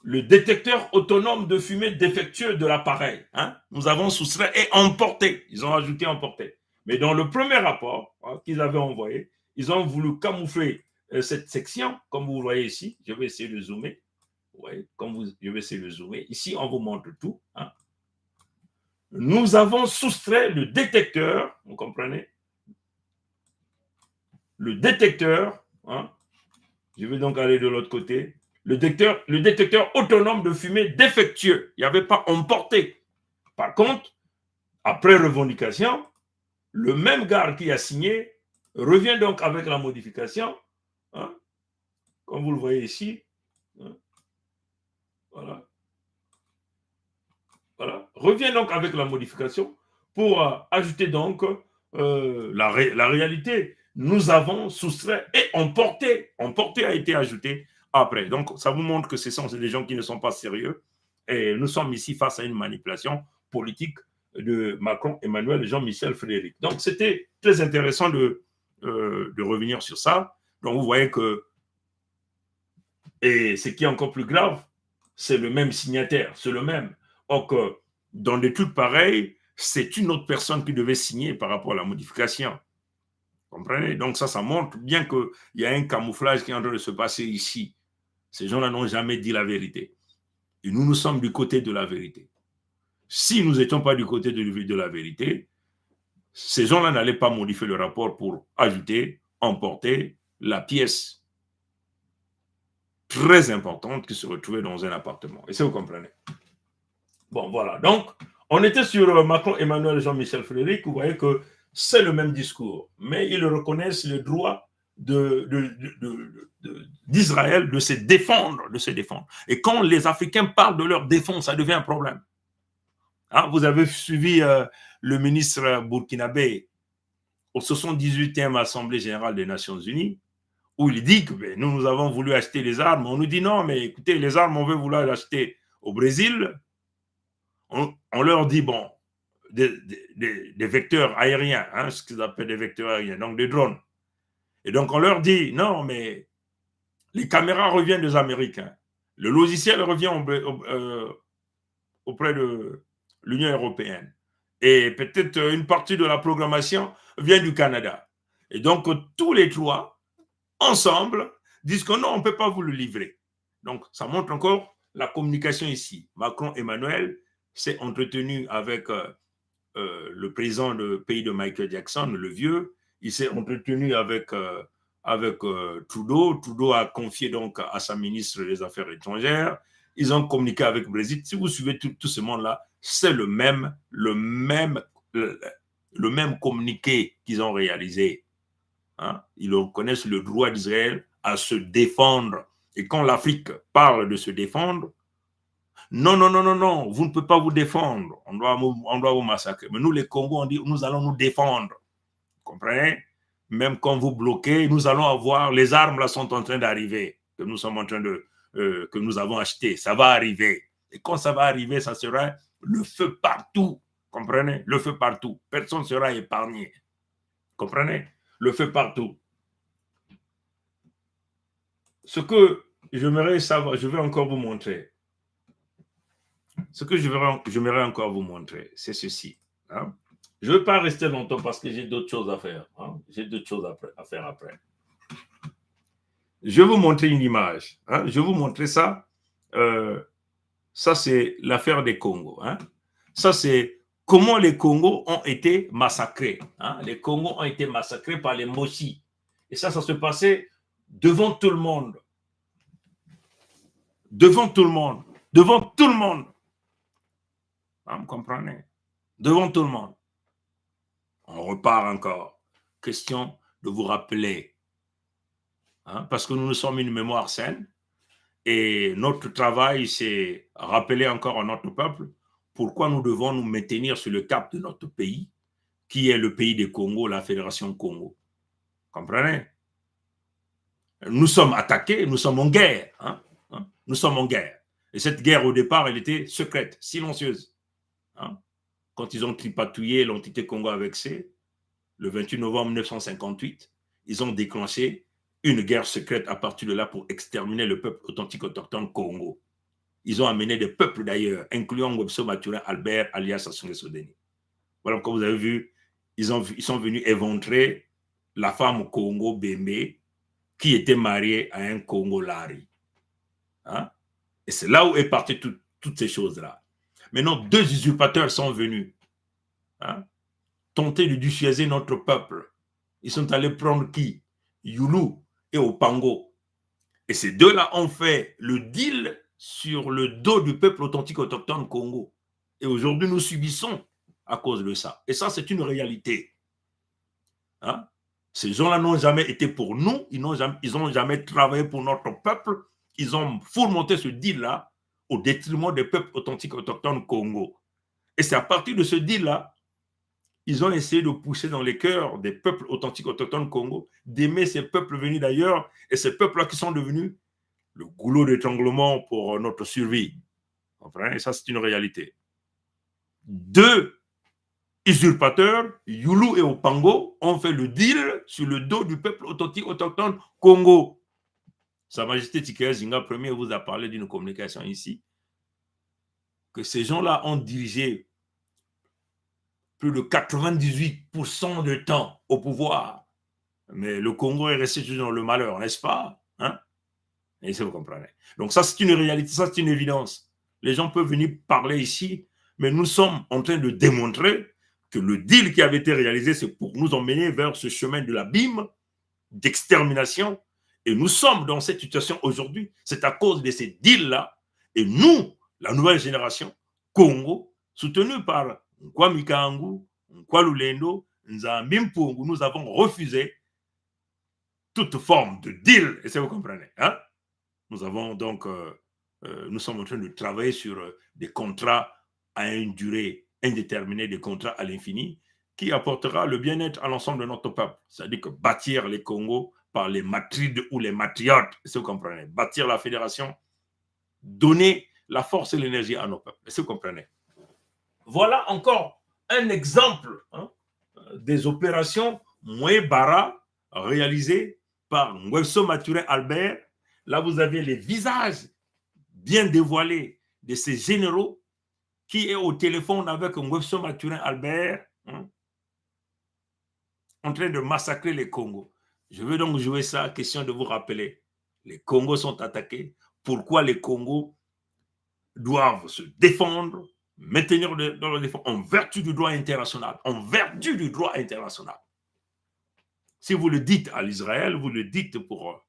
le détecteur autonome de fumée défectueux de l'appareil. Hein, nous avons soustrait et emporté. Ils ont ajouté emporté. Mais dans le premier rapport qu'ils avaient envoyé, ils ont voulu camoufler cette section, comme vous voyez ici. Je vais essayer de zoomer. Ouais, je vais essayer de zoomer. Ici, on vous montre tout. Hein. Nous avons soustrait le détecteur, vous comprenez? Le détecteur, hein, je vais donc aller de l'autre côté, le détecteur autonome de fumée défectueux. Il n'y avait pas emporté. Par contre, après revendication, le même gars qui a signé revient donc avec la modification, hein, comme vous le voyez ici. Hein, voilà. Voilà. Revient donc avec la modification pour ajouter donc la réalité. Nous avons soustrait et emporté. Emporté a été ajouté après. Donc, ça vous montre que ce sont des gens qui ne sont pas sérieux. Et nous sommes ici face à une manipulation politique de Macron, Emmanuel et Jean-Michel Frédéric. Donc, c'était très intéressant de revenir sur ça. Donc, vous voyez que, et ce qui est encore plus grave, c'est le même signataire, c'est le même. Or que dans des trucs pareils, c'est une autre personne qui devait signer par rapport à la modification. Vous comprenez? Donc ça montre bien qu'il y a un camouflage qui est en train de se passer ici. Ces gens-là n'ont jamais dit la vérité. Et nous sommes du côté de la vérité. Si nous n'étions pas du côté de la vérité, ces gens-là n'allaient pas modifier le rapport pour ajouter, emporter la pièce très importante qui se retrouvait dans un appartement. Et ça, vous comprenez? Bon, voilà. Donc, on était sur Macron, Emmanuel, Jean-Michel Frédéric. Vous voyez que c'est le même discours. Mais ils reconnaissent le droit d'Israël de se défendre, Et quand les Africains parlent de leur défense, ça devient un problème. Hein, vous avez suivi le ministre burkinabé au 78e Assemblée générale des Nations Unies, où il dit que nous avons voulu acheter les armes. On nous dit non, mais écoutez, les armes, on veut vouloir les acheter au Brésil. On leur dit, bon, des vecteurs aériens, hein, ce qu'ils appellent des vecteurs aériens, donc des drones. Et donc, on leur dit, non, mais les caméras reviennent des Américains. Le logiciel revient auprès de l'Union européenne. Et peut-être une partie de la programmation vient du Canada. Et donc, tous les trois, ensemble, disent que non, on ne peut pas vous le livrer. Donc, ça montre encore la communication ici. Macron, Emmanuel s'est entretenu avec le président du pays de Michael Jackson, le vieux. Il s'est entretenu avec Trudeau. Trudeau a confié donc à sa ministre des Affaires étrangères. Ils ont communiqué avec le Brésil. Si vous suivez tout ce monde-là, c'est le même communiqué qu'ils ont réalisé. Hein? Ils reconnaissent le droit d'Israël à se défendre. Et quand l'Afrique parle de se défendre, non, vous ne pouvez pas vous défendre. On doit vous massacrer. Mais nous, les Congos, on dit, nous allons nous défendre. Vous comprenez? Même quand vous bloquez, nous allons avoir, les armes là sont en train d'arriver, que nous sommes en train que nous avons acheté. Ça va arriver. Et quand ça va arriver, ça sera le feu partout. Comprenez? Le feu partout. Personne ne sera épargné. Comprenez? Le feu partout. Ce que j'aimerais savoir, je vais encore vous montrer. Ce que j'aimerais encore vous montrer, c'est ceci. Hein? Je ne veux pas rester longtemps parce que j'ai d'autres choses à faire. Hein? J'ai d'autres choses à faire après. Je vais vous montrer une image. Hein? Je vais vous montrer ça. Ça, c'est l'affaire des Congos. Hein? Ça, c'est comment les Congos ont été massacrés. Hein? Les Congos ont été massacrés par les Moshi. Et ça se passait devant tout le monde. Devant tout le monde. Devant tout le monde. Vous comprenez? Devant tout le monde. On repart encore. Question de vous rappeler. Hein, parce que nous sommes une mémoire saine. Et notre travail, c'est rappeler encore à notre peuple pourquoi nous devons nous maintenir sur le cap de notre pays, qui est le pays des Congo, la Fédération Congo. Comprenez? Nous sommes attaqués, nous sommes en guerre. Hein? Nous sommes en guerre. Et cette guerre, au départ, elle était secrète, silencieuse. Hein? Quand ils ont tripatouillé l'entité Congo avec C, le 28 novembre 1958, ils ont déclenché une guerre secrète à partir de là pour exterminer le peuple authentique autochtone Congo. ils ont amené des peuples d'ailleurs, incluant Webso Mathurin Albert, alias Sassou Nguesso Deni. Voilà, comme vous avez vu, ils sont venus éventrer la femme Congo Bembe qui était mariée à un Congo Lari. Hein? Et c'est là où est parti toutes ces choses-là. Maintenant, 2 usurpateurs sont venus tenter de dissuader notre peuple. Ils sont allés prendre qui? Youlou et Opango. Et ces deux-là ont fait le deal sur le dos du peuple authentique autochtone Congo. Et aujourd'hui, nous subissons à cause de ça. Et ça, c'est une réalité. Hein? Ces gens-là n'ont jamais été pour nous, ils n'ont jamais travaillé pour notre peuple. Ils ont fourmenté ce deal-là au détriment des peuples authentiques autochtones Congo. Et c'est à partir de ce deal-là, ils ont essayé de pousser dans les cœurs des peuples authentiques autochtones Congo, d'aimer ces peuples venus d'ailleurs, et ces peuples-là qui sont devenus le goulot d'étranglement pour notre survie. Et ça, c'est une réalité. 2 usurpateurs, Youlou et Opango, ont fait le deal sur le dos du peuple authentique autochtone Congo. Sa Majesté Tikaya Zinga Ier vous a parlé d'une communication ici, que ces gens-là ont dirigé plus de 98% de temps au pouvoir. Mais le Congo est resté toujours dans le malheur, n'est-ce pas? Hein? Et ça, vous comprenez. Donc ça, c'est une réalité, ça, c'est une évidence. Les gens peuvent venir parler ici, mais nous sommes en train de démontrer que le deal qui avait été réalisé, c'est pour nous emmener vers ce chemin de l'abîme, d'extermination. Et nous sommes dans cette situation aujourd'hui. C'est à cause de ces deals-là. Et nous, la nouvelle génération, Congo, soutenue par Kwame Kangu, Kwalulendo, Nzambimpungu, nous avons refusé toute forme de deal. Et ça, vous comprenez. Hein? Nous avons donc, nous sommes en train de travailler sur des contrats à une durée indéterminée, des contrats à l'infini, qui apportera le bien-être à l'ensemble de notre peuple. C'est-à-dire que bâtir les Congos par les matrides ou les matriotes, si vous comprenez, bâtir la fédération, donner la force et l'énergie à nos peuples, si vous comprenez. Voilà encore un exemple des opérations Moué-Bara réalisées par Webso Mathurin Albert. Là, vous avez les visages bien dévoilés de ces généraux qui est au téléphone avec Webso Mathurin Albert en train de massacrer les Congos. Je veux donc jouer ça, question de vous rappeler. Les Congos sont attaqués. Pourquoi les Congos doivent se défendre, maintenir dans leur défense en vertu du droit international. En vertu du droit international. Si vous le dites à l'Israël, vous le dites pour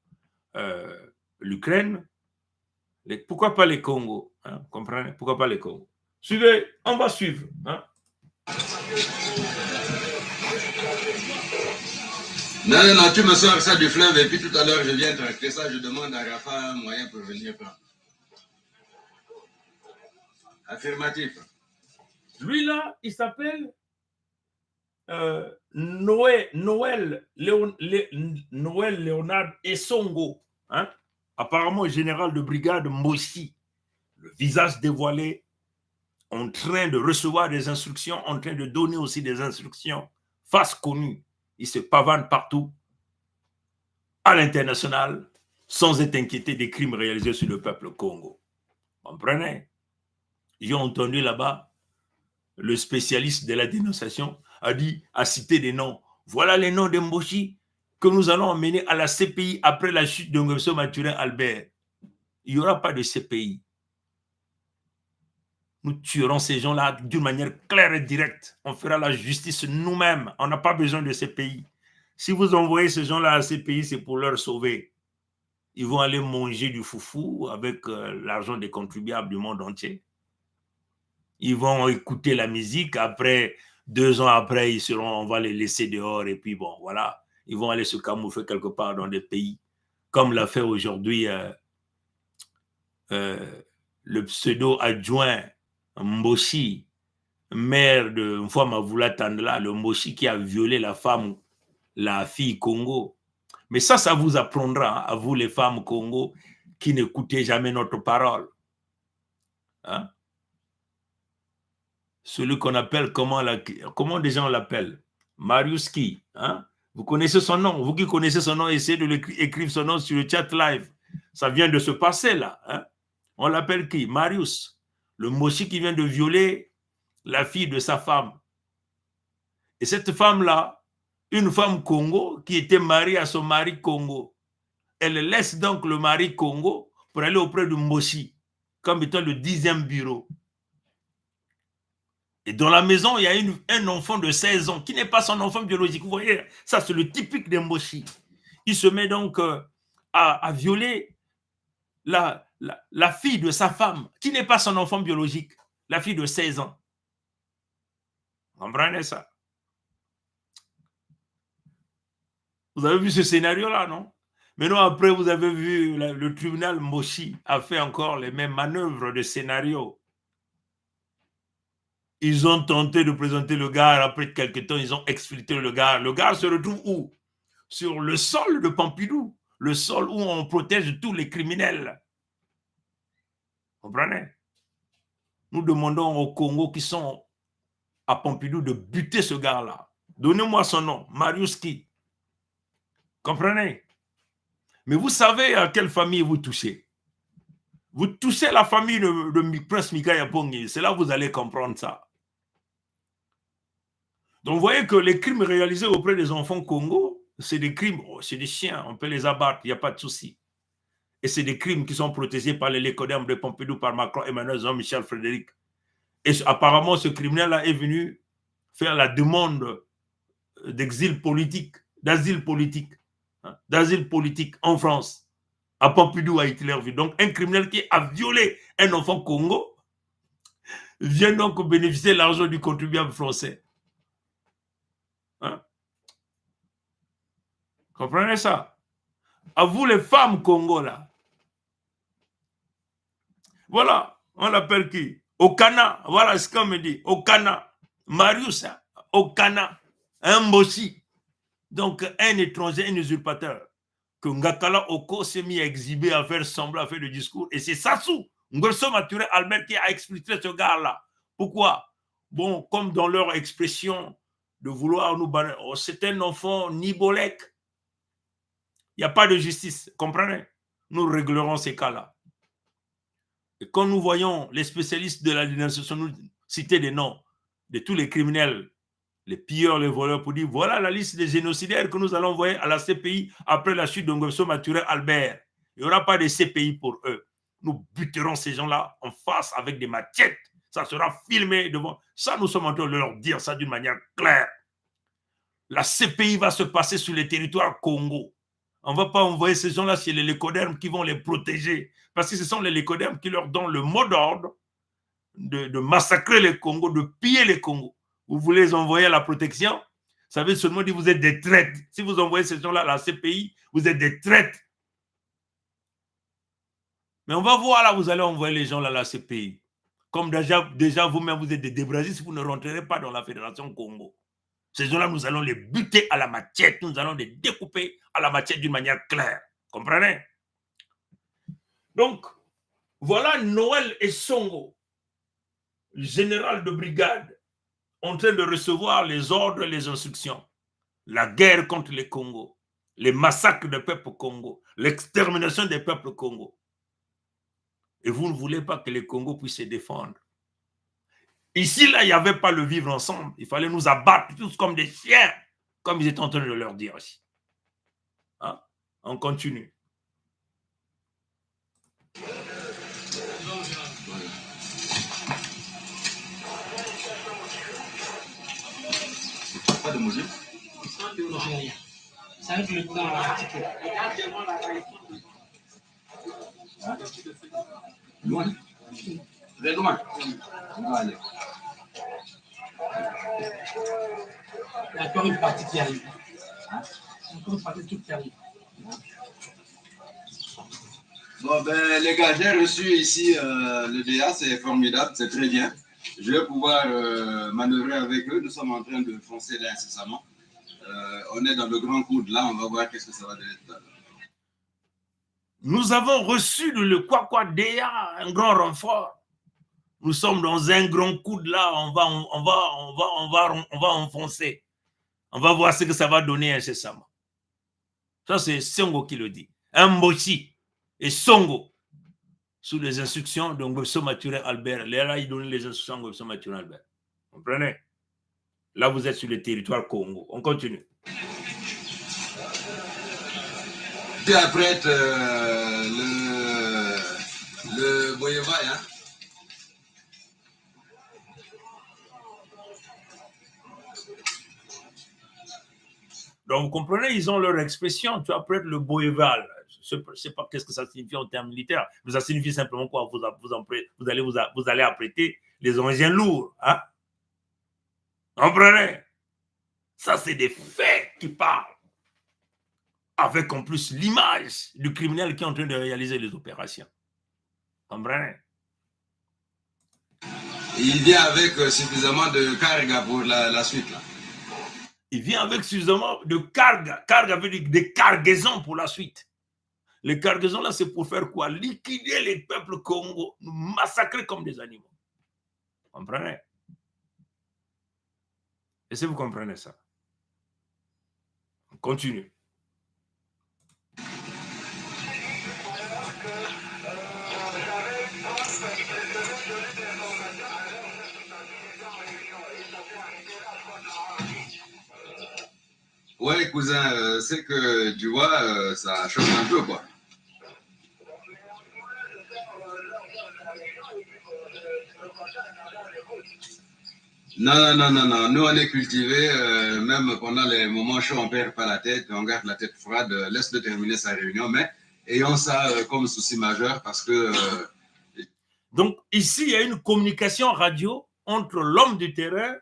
l'Ukraine, pourquoi pas les Congos? Comprenez? Pourquoi pas les Congos? Suivez, on va suivre. Non, tu me sors ça du fleuve et puis tout à l'heure je viens tracter ça, je demande à Rafa un moyen pour venir prendre. Affirmatif. Lui là, il s'appelle Noël Léonard Essongo, apparemment général de brigade Mossi, le visage dévoilé, en train de recevoir des instructions, en train de donner aussi des instructions, face connue. Il se pavane partout, à l'international, sans être inquiété des crimes réalisés sur le peuple Congo. Vous comprenez? J'ai entendu là-bas, le spécialiste de la dénonciation a cité des noms. Voilà les noms de Mboshi que nous allons emmener à la CPI après la chute de Webso Mathurin Albert. Il n'y aura pas de CPI. Nous tuerons ces gens-là d'une manière claire et directe. On fera la justice nous-mêmes. On n'a pas besoin de CPI. Si vous envoyez ces gens-là à la CPI, c'est pour leur sauver. Ils vont aller manger du foufou avec l'argent des contribuables du monde entier. Ils vont écouter la musique. Après, 2 ans après, on va les laisser dehors. Et puis bon, voilà. Ils vont aller se camoufler quelque part dans des pays. Comme l'a fait aujourd'hui le pseudo-adjoint Mboshi, maire de Mfwamavula Tandla, le Mboshi qui a violé la fille Congo. Mais ça vous apprendra, à vous les femmes Congo, qui n'écoutez jamais notre parole. Celui qu'on appelle, comment des gens l'appellent? Mariuski. Vous connaissez son nom? Vous qui connaissez son nom, essayez de écrire son nom sur le chat live. Ça vient de se passer là. On l'appelle qui? Marius. Le Moshi qui vient de violer la fille de sa femme. Et cette femme-là, une femme Congo qui était mariée à son mari Congo, elle laisse donc le mari Congo pour aller auprès de Moshi, comme étant le 10e bureau. Et dans la maison, il y a un enfant de 16 ans qui n'est pas son enfant biologique. Vous voyez, ça c'est le typique des Moshi. Il se met donc à violer la fille de sa femme, qui n'est pas son enfant biologique, la fille de 16 ans. Vous comprenez ça? Vous avez vu ce scénario-là, non? Maintenant, après, vous avez vu le tribunal Moshi a fait encore les mêmes manœuvres de scénario. Ils ont tenté de présenter le gars, après quelques temps, ils ont exfiltré le gars. Le gars se retrouve où? Sur le sol de Pompidou, le sol où on protège tous les criminels. Vous comprenez? Nous demandons aux Congo qui sont à Pompidou de buter ce gars-là. Donnez-moi son nom, Marius qui. Comprenez? Mais vous savez à quelle famille vous touchez. Vous touchez la famille de Prince Mikaya Pongi. C'est là que vous allez comprendre ça. Donc vous voyez que les crimes réalisés auprès des enfants Congo, c'est des crimes, c'est des chiens, on peut les abattre, il n'y a pas de souci. Et c'est des crimes qui sont protégés par les Lécodermes de Pompidou, par Macron, Emmanuel, Jean-Michel, Frédéric. Et apparemment, ce criminel-là est venu faire la demande d'asile politique en France, à Pompidou, à Hitlerville. Donc, un criminel qui a violé un enfant Congo vient donc bénéficier de l'argent du contribuable français. Hein? Comprenez ça? À vous, les femmes Congo, là. Voilà, on l'appelle qui? Okana, voilà ce qu'on me dit. Okana, Marius, Okana, un Moshi. Donc, un étranger, un usurpateur. Que Ngakala Oko s'est mis à exhiber, à faire semblant, à faire le discours. Et c'est Sassou, Nguesso Maturé Albert, qui a expliqué ce gars-là. Pourquoi? Bon, comme dans leur expression de vouloir nous banner, oh, c'est un enfant Nibolek. Il n'y a pas de justice, comprenez? Nous réglerons ces cas-là. Et quand nous voyons les spécialistes de la dénonciation nous citer des noms de tous les criminels, les pilleurs, les voleurs, pour dire voilà la liste des génocidaires que nous allons envoyer à la CPI après la chute de Nguesso Maturé Albert. Il n'y aura pas de CPI pour eux. Nous buterons ces gens-là en face avec des machettes. Ça sera filmé devant. Ça, nous sommes en train de leur dire ça d'une manière claire. La CPI va se passer sur les territoires Congo. On ne va pas envoyer ces gens-là chez les Lécodermes qui vont les protéger. Parce que ce sont les Lécodermes qui leur donnent le mot d'ordre de massacrer les Congos, de piller les Congos. Vous voulez les envoyer à la protection? Ça veut seulement dire que vous êtes des traîtres. Si vous envoyez ces gens-là à la CPI, vous êtes des traîtres. Mais on va voir là, vous allez envoyer les gens là à la CPI. Comme déjà vous-même, vous êtes des débrasés si vous ne rentrerez pas dans la Fédération Congo. Ces gens-là, nous allons les buter à la machette. Nous allons les découper à la machette d'une manière claire. Comprenez? Donc, voilà Noël et Songo, général de brigade, en train de recevoir les ordres et les instructions. La guerre contre les Congos, les massacres des peuples Congo, l'extermination des peuples Congo. Et vous ne voulez pas que les Congos puissent se défendre. Ici, là, il n'y avait pas le vivre ensemble. Il fallait nous abattre tous comme des chiens, comme ils étaient en train de leur dire ici. Hein? On continue. Pas de musique. Ça va être le temps à articuler. Loin. Très loin. Allez. Il y a encore une partie qui arrive. Il y a encore une partie qui arrive. Bon, ben, les gars, j'ai reçu ici le DA, c'est formidable, c'est très bien. Je vais pouvoir manœuvrer avec eux. Nous sommes en train de foncer là incessamment. On est dans le grand coude là, on va voir qu'est-ce que ça va donner tout à l'heure. Nous avons reçu le Kwakwa DA, un grand renfort. Nous sommes dans un grand coude là, on va enfoncer. On va voir ce que ça va donner incessamment. Ça, c'est Songo qui le dit. Un Moshi et Songo. sous les instructions de Ngweso Mathurin Albert. Là, il donnait les instructions de Ngweso Mathurin Albert. Vous comprenez? Là, vous êtes sur le territoire Congo. On continue. Puis après le Boyeva, hein? Donc, vous comprenez, ils ont leur expression. Tu vas prêtre le Boyeval. Je ne sais pas qu'est-ce que ça signifie en termes militaires, mais ça signifie simplement quoi? Vous allez apprêter les engins lourds. Hein? Vous comprenez? Ça, c'est des faits qui parlent. Avec en plus l'image du criminel qui est en train de réaliser les opérations. Vous comprenez? Il vient avec suffisamment de carga pour la suite. Là. Il vient avec suffisamment de carga. Carga veut dire des cargaisons pour la suite. Les cargaisons là, c'est pour faire quoi? Liquider les peuples Congo, nous massacrer comme des animaux. Vous comprenez? Est-ce que vous comprenez ça? On continue. Ouais, cousin, c'est que tu vois, ça change un peu, quoi. Non. Nous, on est cultivés, même pendant les moments chauds, on ne perd pas la tête, on garde la tête froide, laisse-le terminer sa réunion, mais ayons ça comme souci majeur parce que... Donc, ici, il y a une communication radio entre l'homme du terrain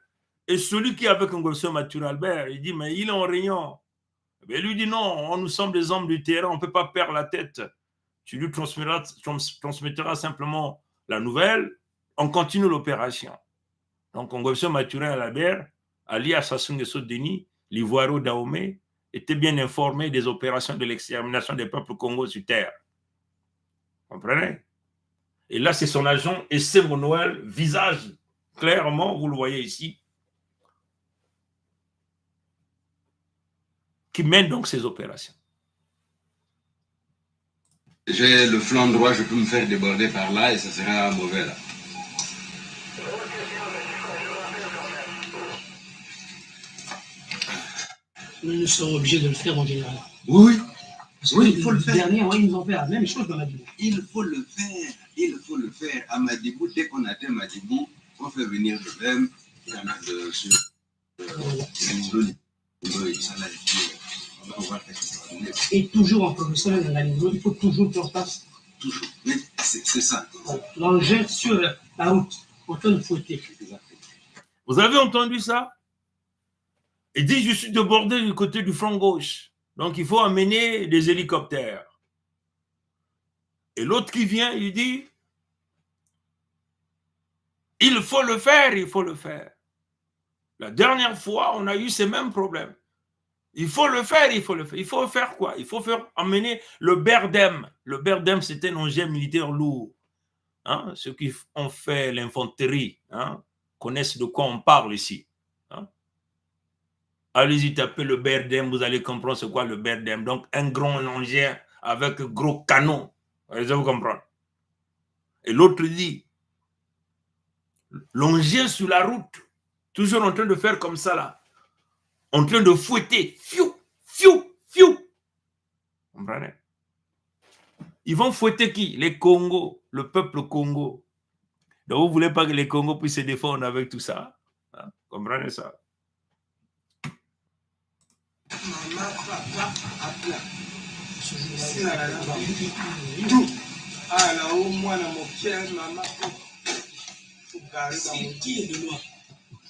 et celui qui est avec Ngweso Mathurin Albert. Il dit, mais il est en réunion. Mais lui dit, non, nous sommes des hommes du terrain, on ne peut pas perdre la tête. Tu lui transmettras simplement la nouvelle, on continue l'opération. Donc, Ngweso Mathurin Albert, alias Sassou Nguesso Denis, l'Ivoiro Dahomey, était bien informé des opérations de l'extermination des peuples Congo sur terre. Vous comprenez? Et là, c'est son agent, et c'est mon Noël, visage, clairement, vous le voyez ici, qui mène donc ces opérations. J'ai le flanc droit, je peux me faire déborder par là et ça sera mauvais là. Nous sommes obligés de le faire en général. Oui, il faut le faire. Dernier, ils nous ont fait la même chose dans la vie. Il faut le faire. À Madibou, dès qu'on atteint Madibou, on fait venir le même. Il y en a dessus. Et toujours en professionnel dans la niveau, il faut toujours qu'on passe. Toujours. Mais c'est ça. L'engin sur la route, en train de fouetter. Vous avez entendu ça? Il dit, je suis débordé du côté du front gauche. Donc, il faut amener des hélicoptères. Et l'autre qui vient, il dit, il faut le faire. La dernière fois, on a eu ces mêmes problèmes. Il faut le faire. Il faut faire quoi? Il faut amener le Berdem. Le Berdem, c'était un engin militaire lourd. Hein? Ceux qui ont fait l'infanterie connaissent de quoi on parle ici. Hein? Allez-y, tapez le Berdem, vous allez comprendre c'est quoi le Berdem. Donc, un grand engin avec gros canon. Vous comprendre. Et l'autre dit, l'engin sur la route, toujours en train de faire comme ça là, en train de fouetter, fiou. Vous comprenez? Ils vont fouetter qui? Les Congos, le peuple Congo. Donc, vous ne voulez pas que les Congos puissent se défendre avec tout ça? Hein? Vous comprenez ça?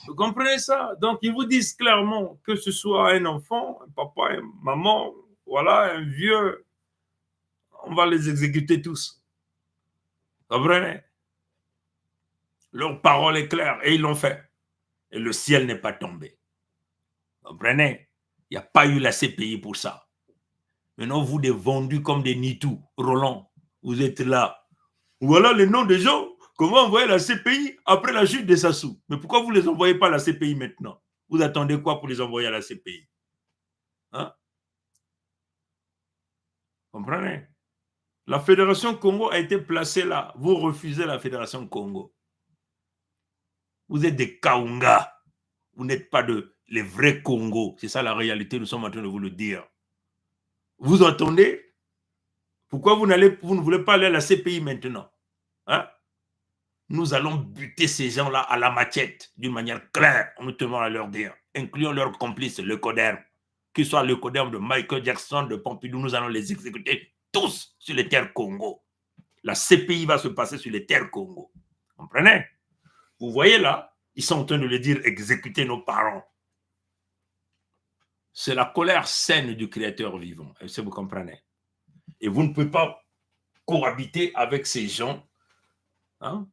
Vous comprenez ça? Donc, ils vous disent clairement que ce soit un enfant, un papa, une maman, voilà, un vieux, on va les exécuter tous. Vous comprenez? Leur parole est claire et ils l'ont fait. Et le ciel n'est pas tombé. Vous comprenez? Il n'y a pas eu la CPI pour ça. Maintenant, vous des vendus comme des nitous, Roland, vous êtes là. Voilà les noms des gens qu'on va envoyer la CPI après la chute de Sassou. Mais pourquoi vous ne les envoyez pas à la CPI maintenant? Vous attendez quoi pour les envoyer à la CPI? Hein? Comprenez? La Fédération Congo a été placée là. Vous refusez la Fédération Congo. Vous êtes des Kaunga. Vous n'êtes pas les vrais Congo. C'est ça la réalité, nous sommes en train de vous le dire. Vous entendez? Pourquoi vous ne voulez pas aller à la CPI maintenant? Hein? Nous allons buter ces gens-là à la machette d'une manière claire, on nous tenons à leur dire, incluant leurs complices, le Coderme, qu'il soit le Coderme de Michael Jackson, de Pompidou, nous allons les exécuter tous sur les terres Congo. La CPI va se passer sur les terres Congo. Comprenez? Vous voyez là, ils sont en train de le dire, exécuter nos parents. C'est la colère saine du Créateur vivant, si vous comprenez. Et vous ne pouvez pas cohabiter avec ces gens, hein,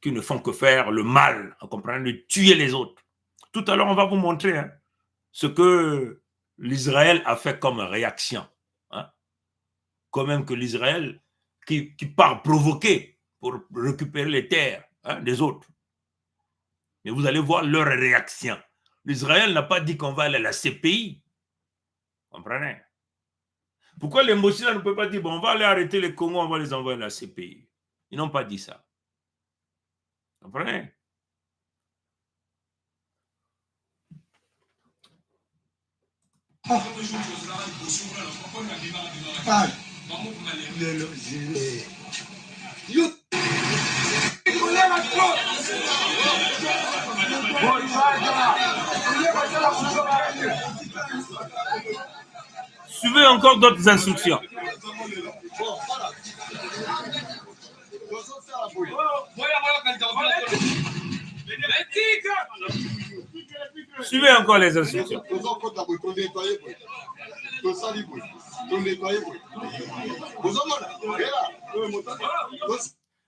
qui ne font que faire le mal, vous comprenez, de tuer les autres. Tout à l'heure, on va vous montrer, hein, ce que l'Israël a fait comme réaction. Hein. Quand même que l'Israël qui part provoquer pour récupérer les terres, hein, des autres. Mais vous allez voir leur réaction. L'Israël n'a pas dit qu'on va aller à la CPI. Vous comprenez? Pourquoi les Mossila ne peuvent pas dire, bon, on va aller arrêter les Congos, on va les envoyer à la CPI? Ils n'ont pas dit ça. Vous comprenez? Suivez encore d'autres instructions. Suivez encore les instructions.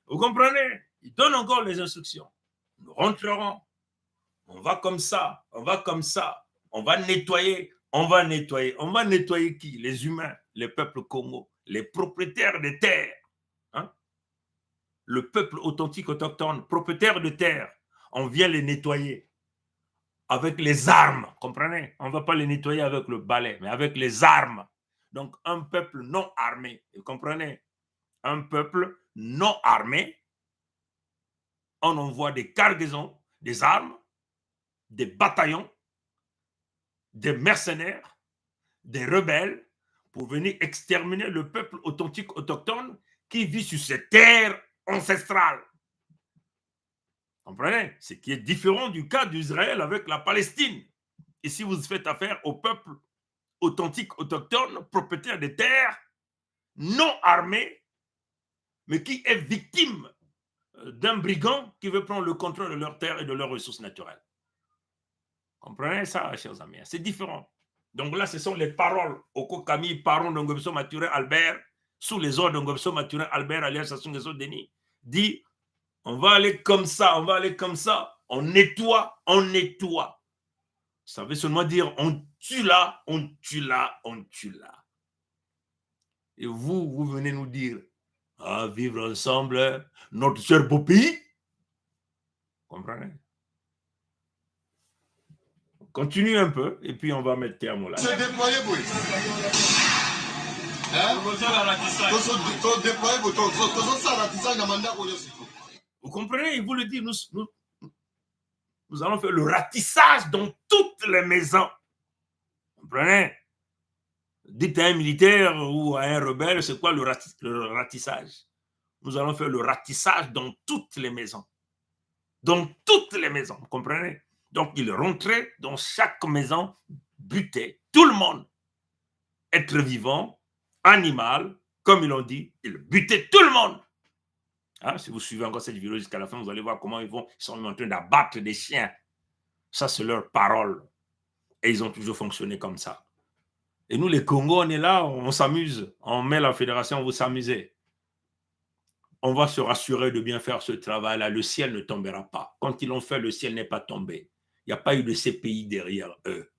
Vous comprenez? Il donne encore les instructions. Nous rentrerons. On va comme ça. On va comme ça. On va nettoyer. On va nettoyer. On va nettoyer qui? Les humains, les peuples Congo, les propriétaires de terres. Hein? Le peuple authentique autochtone, propriétaire de terres. On vient les nettoyer avec les armes. Comprenez? On ne va pas les nettoyer avec le balai, mais avec les armes. Donc, un peuple non armé. Vous comprenez? Un peuple non armé. On envoie des cargaisons, des armes, des bataillons, des mercenaires, des rebelles pour venir exterminer le peuple authentique autochtone qui vit sur ces terres ancestrales. Comprenez? Ce qui est différent du cas d'Israël avec la Palestine. Ici, vous faites affaire au peuple authentique autochtone, propriétaire des terres, non armé, mais qui est victime d'un brigand qui veut prendre le contrôle de leurs terres et de leurs ressources naturelles. Comprenez ça, chers amis? C'est différent. Donc là, ce sont les paroles au Kokami, parents de Ngobso Mathurin Albert, sous les ordres de Ngobso Mathurin Albert, alias Sassou Nguesso Denis, dit on va aller comme ça, on va aller comme ça, on nettoie, on nettoie. Ça veut seulement dire on tue là, on tue là, on tue là. Et vous venez nous dire à vivre ensemble, notre cher beau pays. Comprenez? Continue un peu et puis on va mettre terme là. Se déployer, oui. Vous comprenez? Il vous le dit, nous allons faire le ratissage dans toutes les maisons. Vous comprenez? Dites à un militaire ou à un rebelle, c'est quoi le ratissage? Nous allons faire le ratissage dans toutes les maisons. Dans toutes les maisons, vous comprenez? Donc, il rentrait dans chaque maison, butait tout le monde. Être vivant, animal, comme ils l'ont dit, il butait tout le monde. Hein, si vous suivez encore cette vidéo jusqu'à la fin, vous allez voir comment ils sont en train d'abattre des chiens. Ça, c'est leur parole. Et ils ont toujours fonctionné comme ça. Et nous, les Congos, on est là, on s'amuse. On met la fédération, vous s'amusez. On va se rassurer de bien faire ce travail-là. Le ciel ne tombera pas. Quand ils l'ont fait, le ciel n'est pas tombé. Il n'y a pas eu de CPI derrière eux.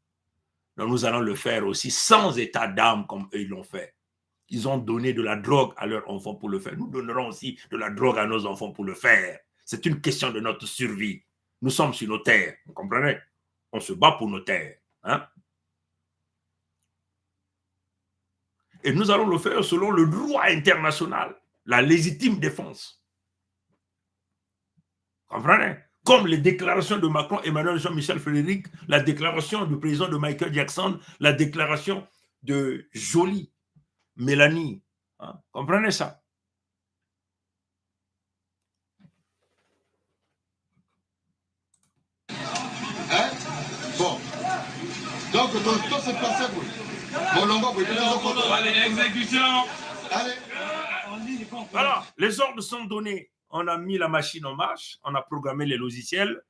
Donc nous allons le faire aussi sans état d'âme comme eux ils l'ont fait. Ils ont donné de la drogue à leurs enfants pour le faire. Nous donnerons aussi de la drogue à nos enfants pour le faire. C'est une question de notre survie. Nous sommes sur nos terres. Vous comprenez? On se bat pour nos terres. Hein? Et nous allons le faire selon le droit international, la légitime défense. Comprenez? Comme les déclarations de Macron, Emmanuel Jean-Michel Frédéric, la déclaration du président de Michael Jackson, la déclaration de Jolie, Mélanie. Hein? Comprenez ça? Hein? Bon. Donc, tout se passait pour Exécution. Allez. Voilà, les ordres sont donnés. On a mis la machine en marche, on a programmé les logiciels.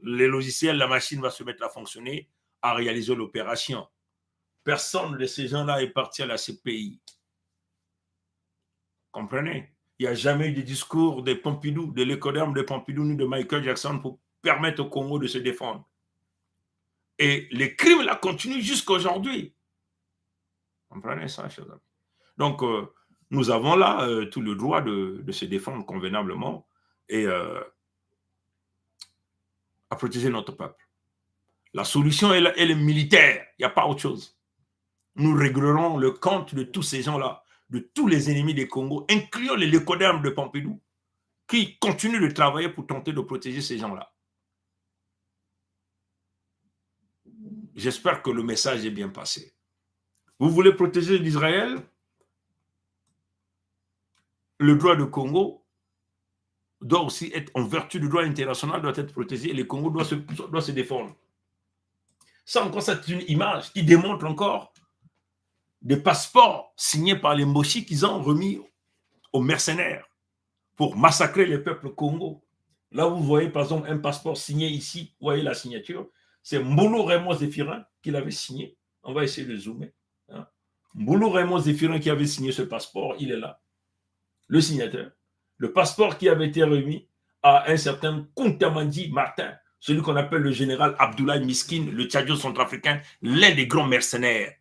Les logiciels, la machine va se mettre à fonctionner, à réaliser l'opération. Personne de ces gens-là est parti à la CPI. Comprenez? Il n'y a jamais eu de discours de Pompidou, de l'écoderme de Pompidou ni de Michael Jackson pour permettre au Congo de se défendre. Et les crimes là continuent jusqu'à aujourd'hui. Comprenez ça, chers amis? Donc, nous avons là tout le droit de se défendre convenablement et à protéger notre peuple. La solution elle est militaire, il n'y a pas autre chose. Nous réglerons le compte de tous ces gens-là, de tous les ennemis des Congo, incluant les lécodermes de Pompidou, qui continuent de travailler pour tenter de protéger ces gens-là. J'espère que le message est bien passé. Vous voulez protéger l'Israël? Le droit du Congo doit aussi être, en vertu du droit international, doit être protégé et le Congo doit se défendre. Ça encore, c'est une image qui démontre encore des passeports signés par les Moshi qu'ils ont remis aux mercenaires pour massacrer les peuples Congo. Là, vous voyez par exemple un passeport signé ici, vous voyez la signature, c'est Mbolo Raymond Zéphirin qui l'avait signé. On va essayer de zoomer. Hein. Mbolo Raymond Zéphirin qui avait signé ce passeport, il est là. Le signateur. Le passeport qui avait été remis à un certain Kuntamandi Martin, celui qu'on appelle le général Abdoulaye Miskin, le Tchadjo centrafricain, l'un des grands mercenaires.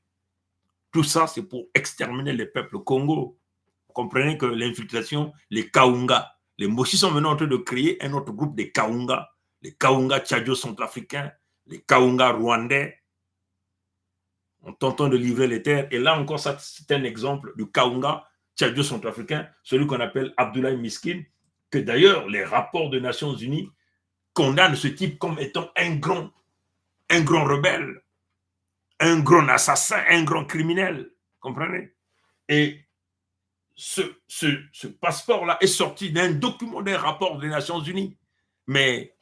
Tout ça, c'est pour exterminer les peuples Congo. Vous comprenez que l'infiltration, les Kaunga, les Moshi sont maintenant en train de créer un autre groupe de Kaunga, les Kaunga Tchadjo centrafricains, les Kaunga rwandais, en tentant de livrer les terres. Et là encore, ça, c'est un exemple du Kaunga Tchadjo centrafricain, celui qu'on appelle Abdoulaye Miskin, que d'ailleurs les rapports des Nations Unies condamnent ce type comme étant un grand rebelle, un grand assassin, un grand criminel. Comprenez? Et ce passeport-là est sorti d'un document, d'un rapport des Nations Unies. Mais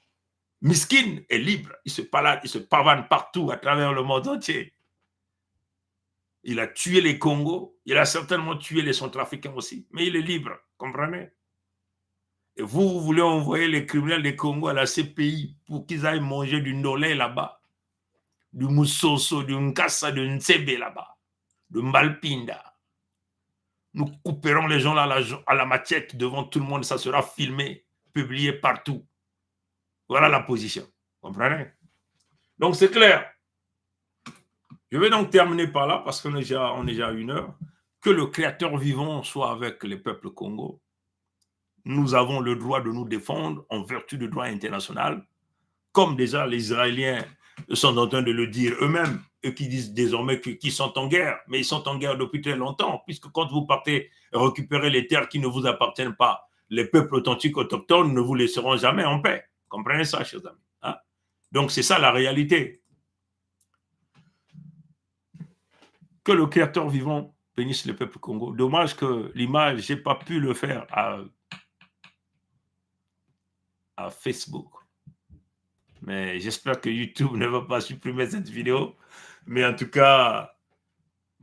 Miskin est libre, il se pavane partout à travers le monde entier. Il a tué les Congos, il a certainement tué les Centrafricains aussi, mais il est libre, comprenez? Et vous voulez envoyer les criminels des Congo à la CPI pour qu'ils aillent manger du Ndolé là-bas, du Moussoso, du Nkassa, du Ntsebe là-bas, de Mbalpinda. Nous couperons les gens là à la machette devant tout le monde, ça sera filmé, publié partout. Voilà la position, comprenez? Donc c'est clair. Je vais donc terminer par là parce qu'on est déjà à 1h. Que le Créateur vivant soit avec les peuples Congo. Nous avons le droit de nous défendre en vertu du droit international, comme déjà les Israéliens sont en train de le dire eux-mêmes, eux qui disent désormais qu'ils sont en guerre, mais ils sont en guerre depuis très longtemps, puisque quand vous partez récupérer les terres qui ne vous appartiennent pas, les peuples authentiques autochtones ne vous laisseront jamais en paix. Comprenez ça, chers amis. Hein? Donc c'est ça la réalité. Que le Créateur vivant bénisse le peuple Congo. Dommage que l'image, je n'ai pas pu le faire à Facebook. Mais j'espère que YouTube ne va pas supprimer cette vidéo. Mais en tout cas,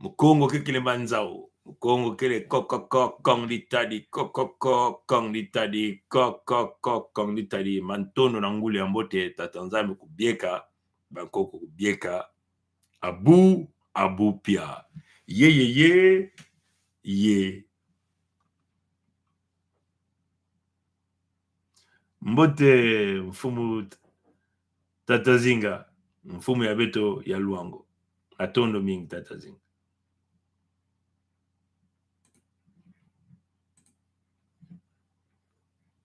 le Congo qui est manzao. Le Congo qui est kokoko kong litadi kokoko kong litadi kokoko kong litadi mantono nanguli ambote tatanzame kubieka bankoko kubieka abu pia ye mbote mfumu Tata Zinga, mfumu ya beto ya Luango. Atondo mingi Tata Zinga.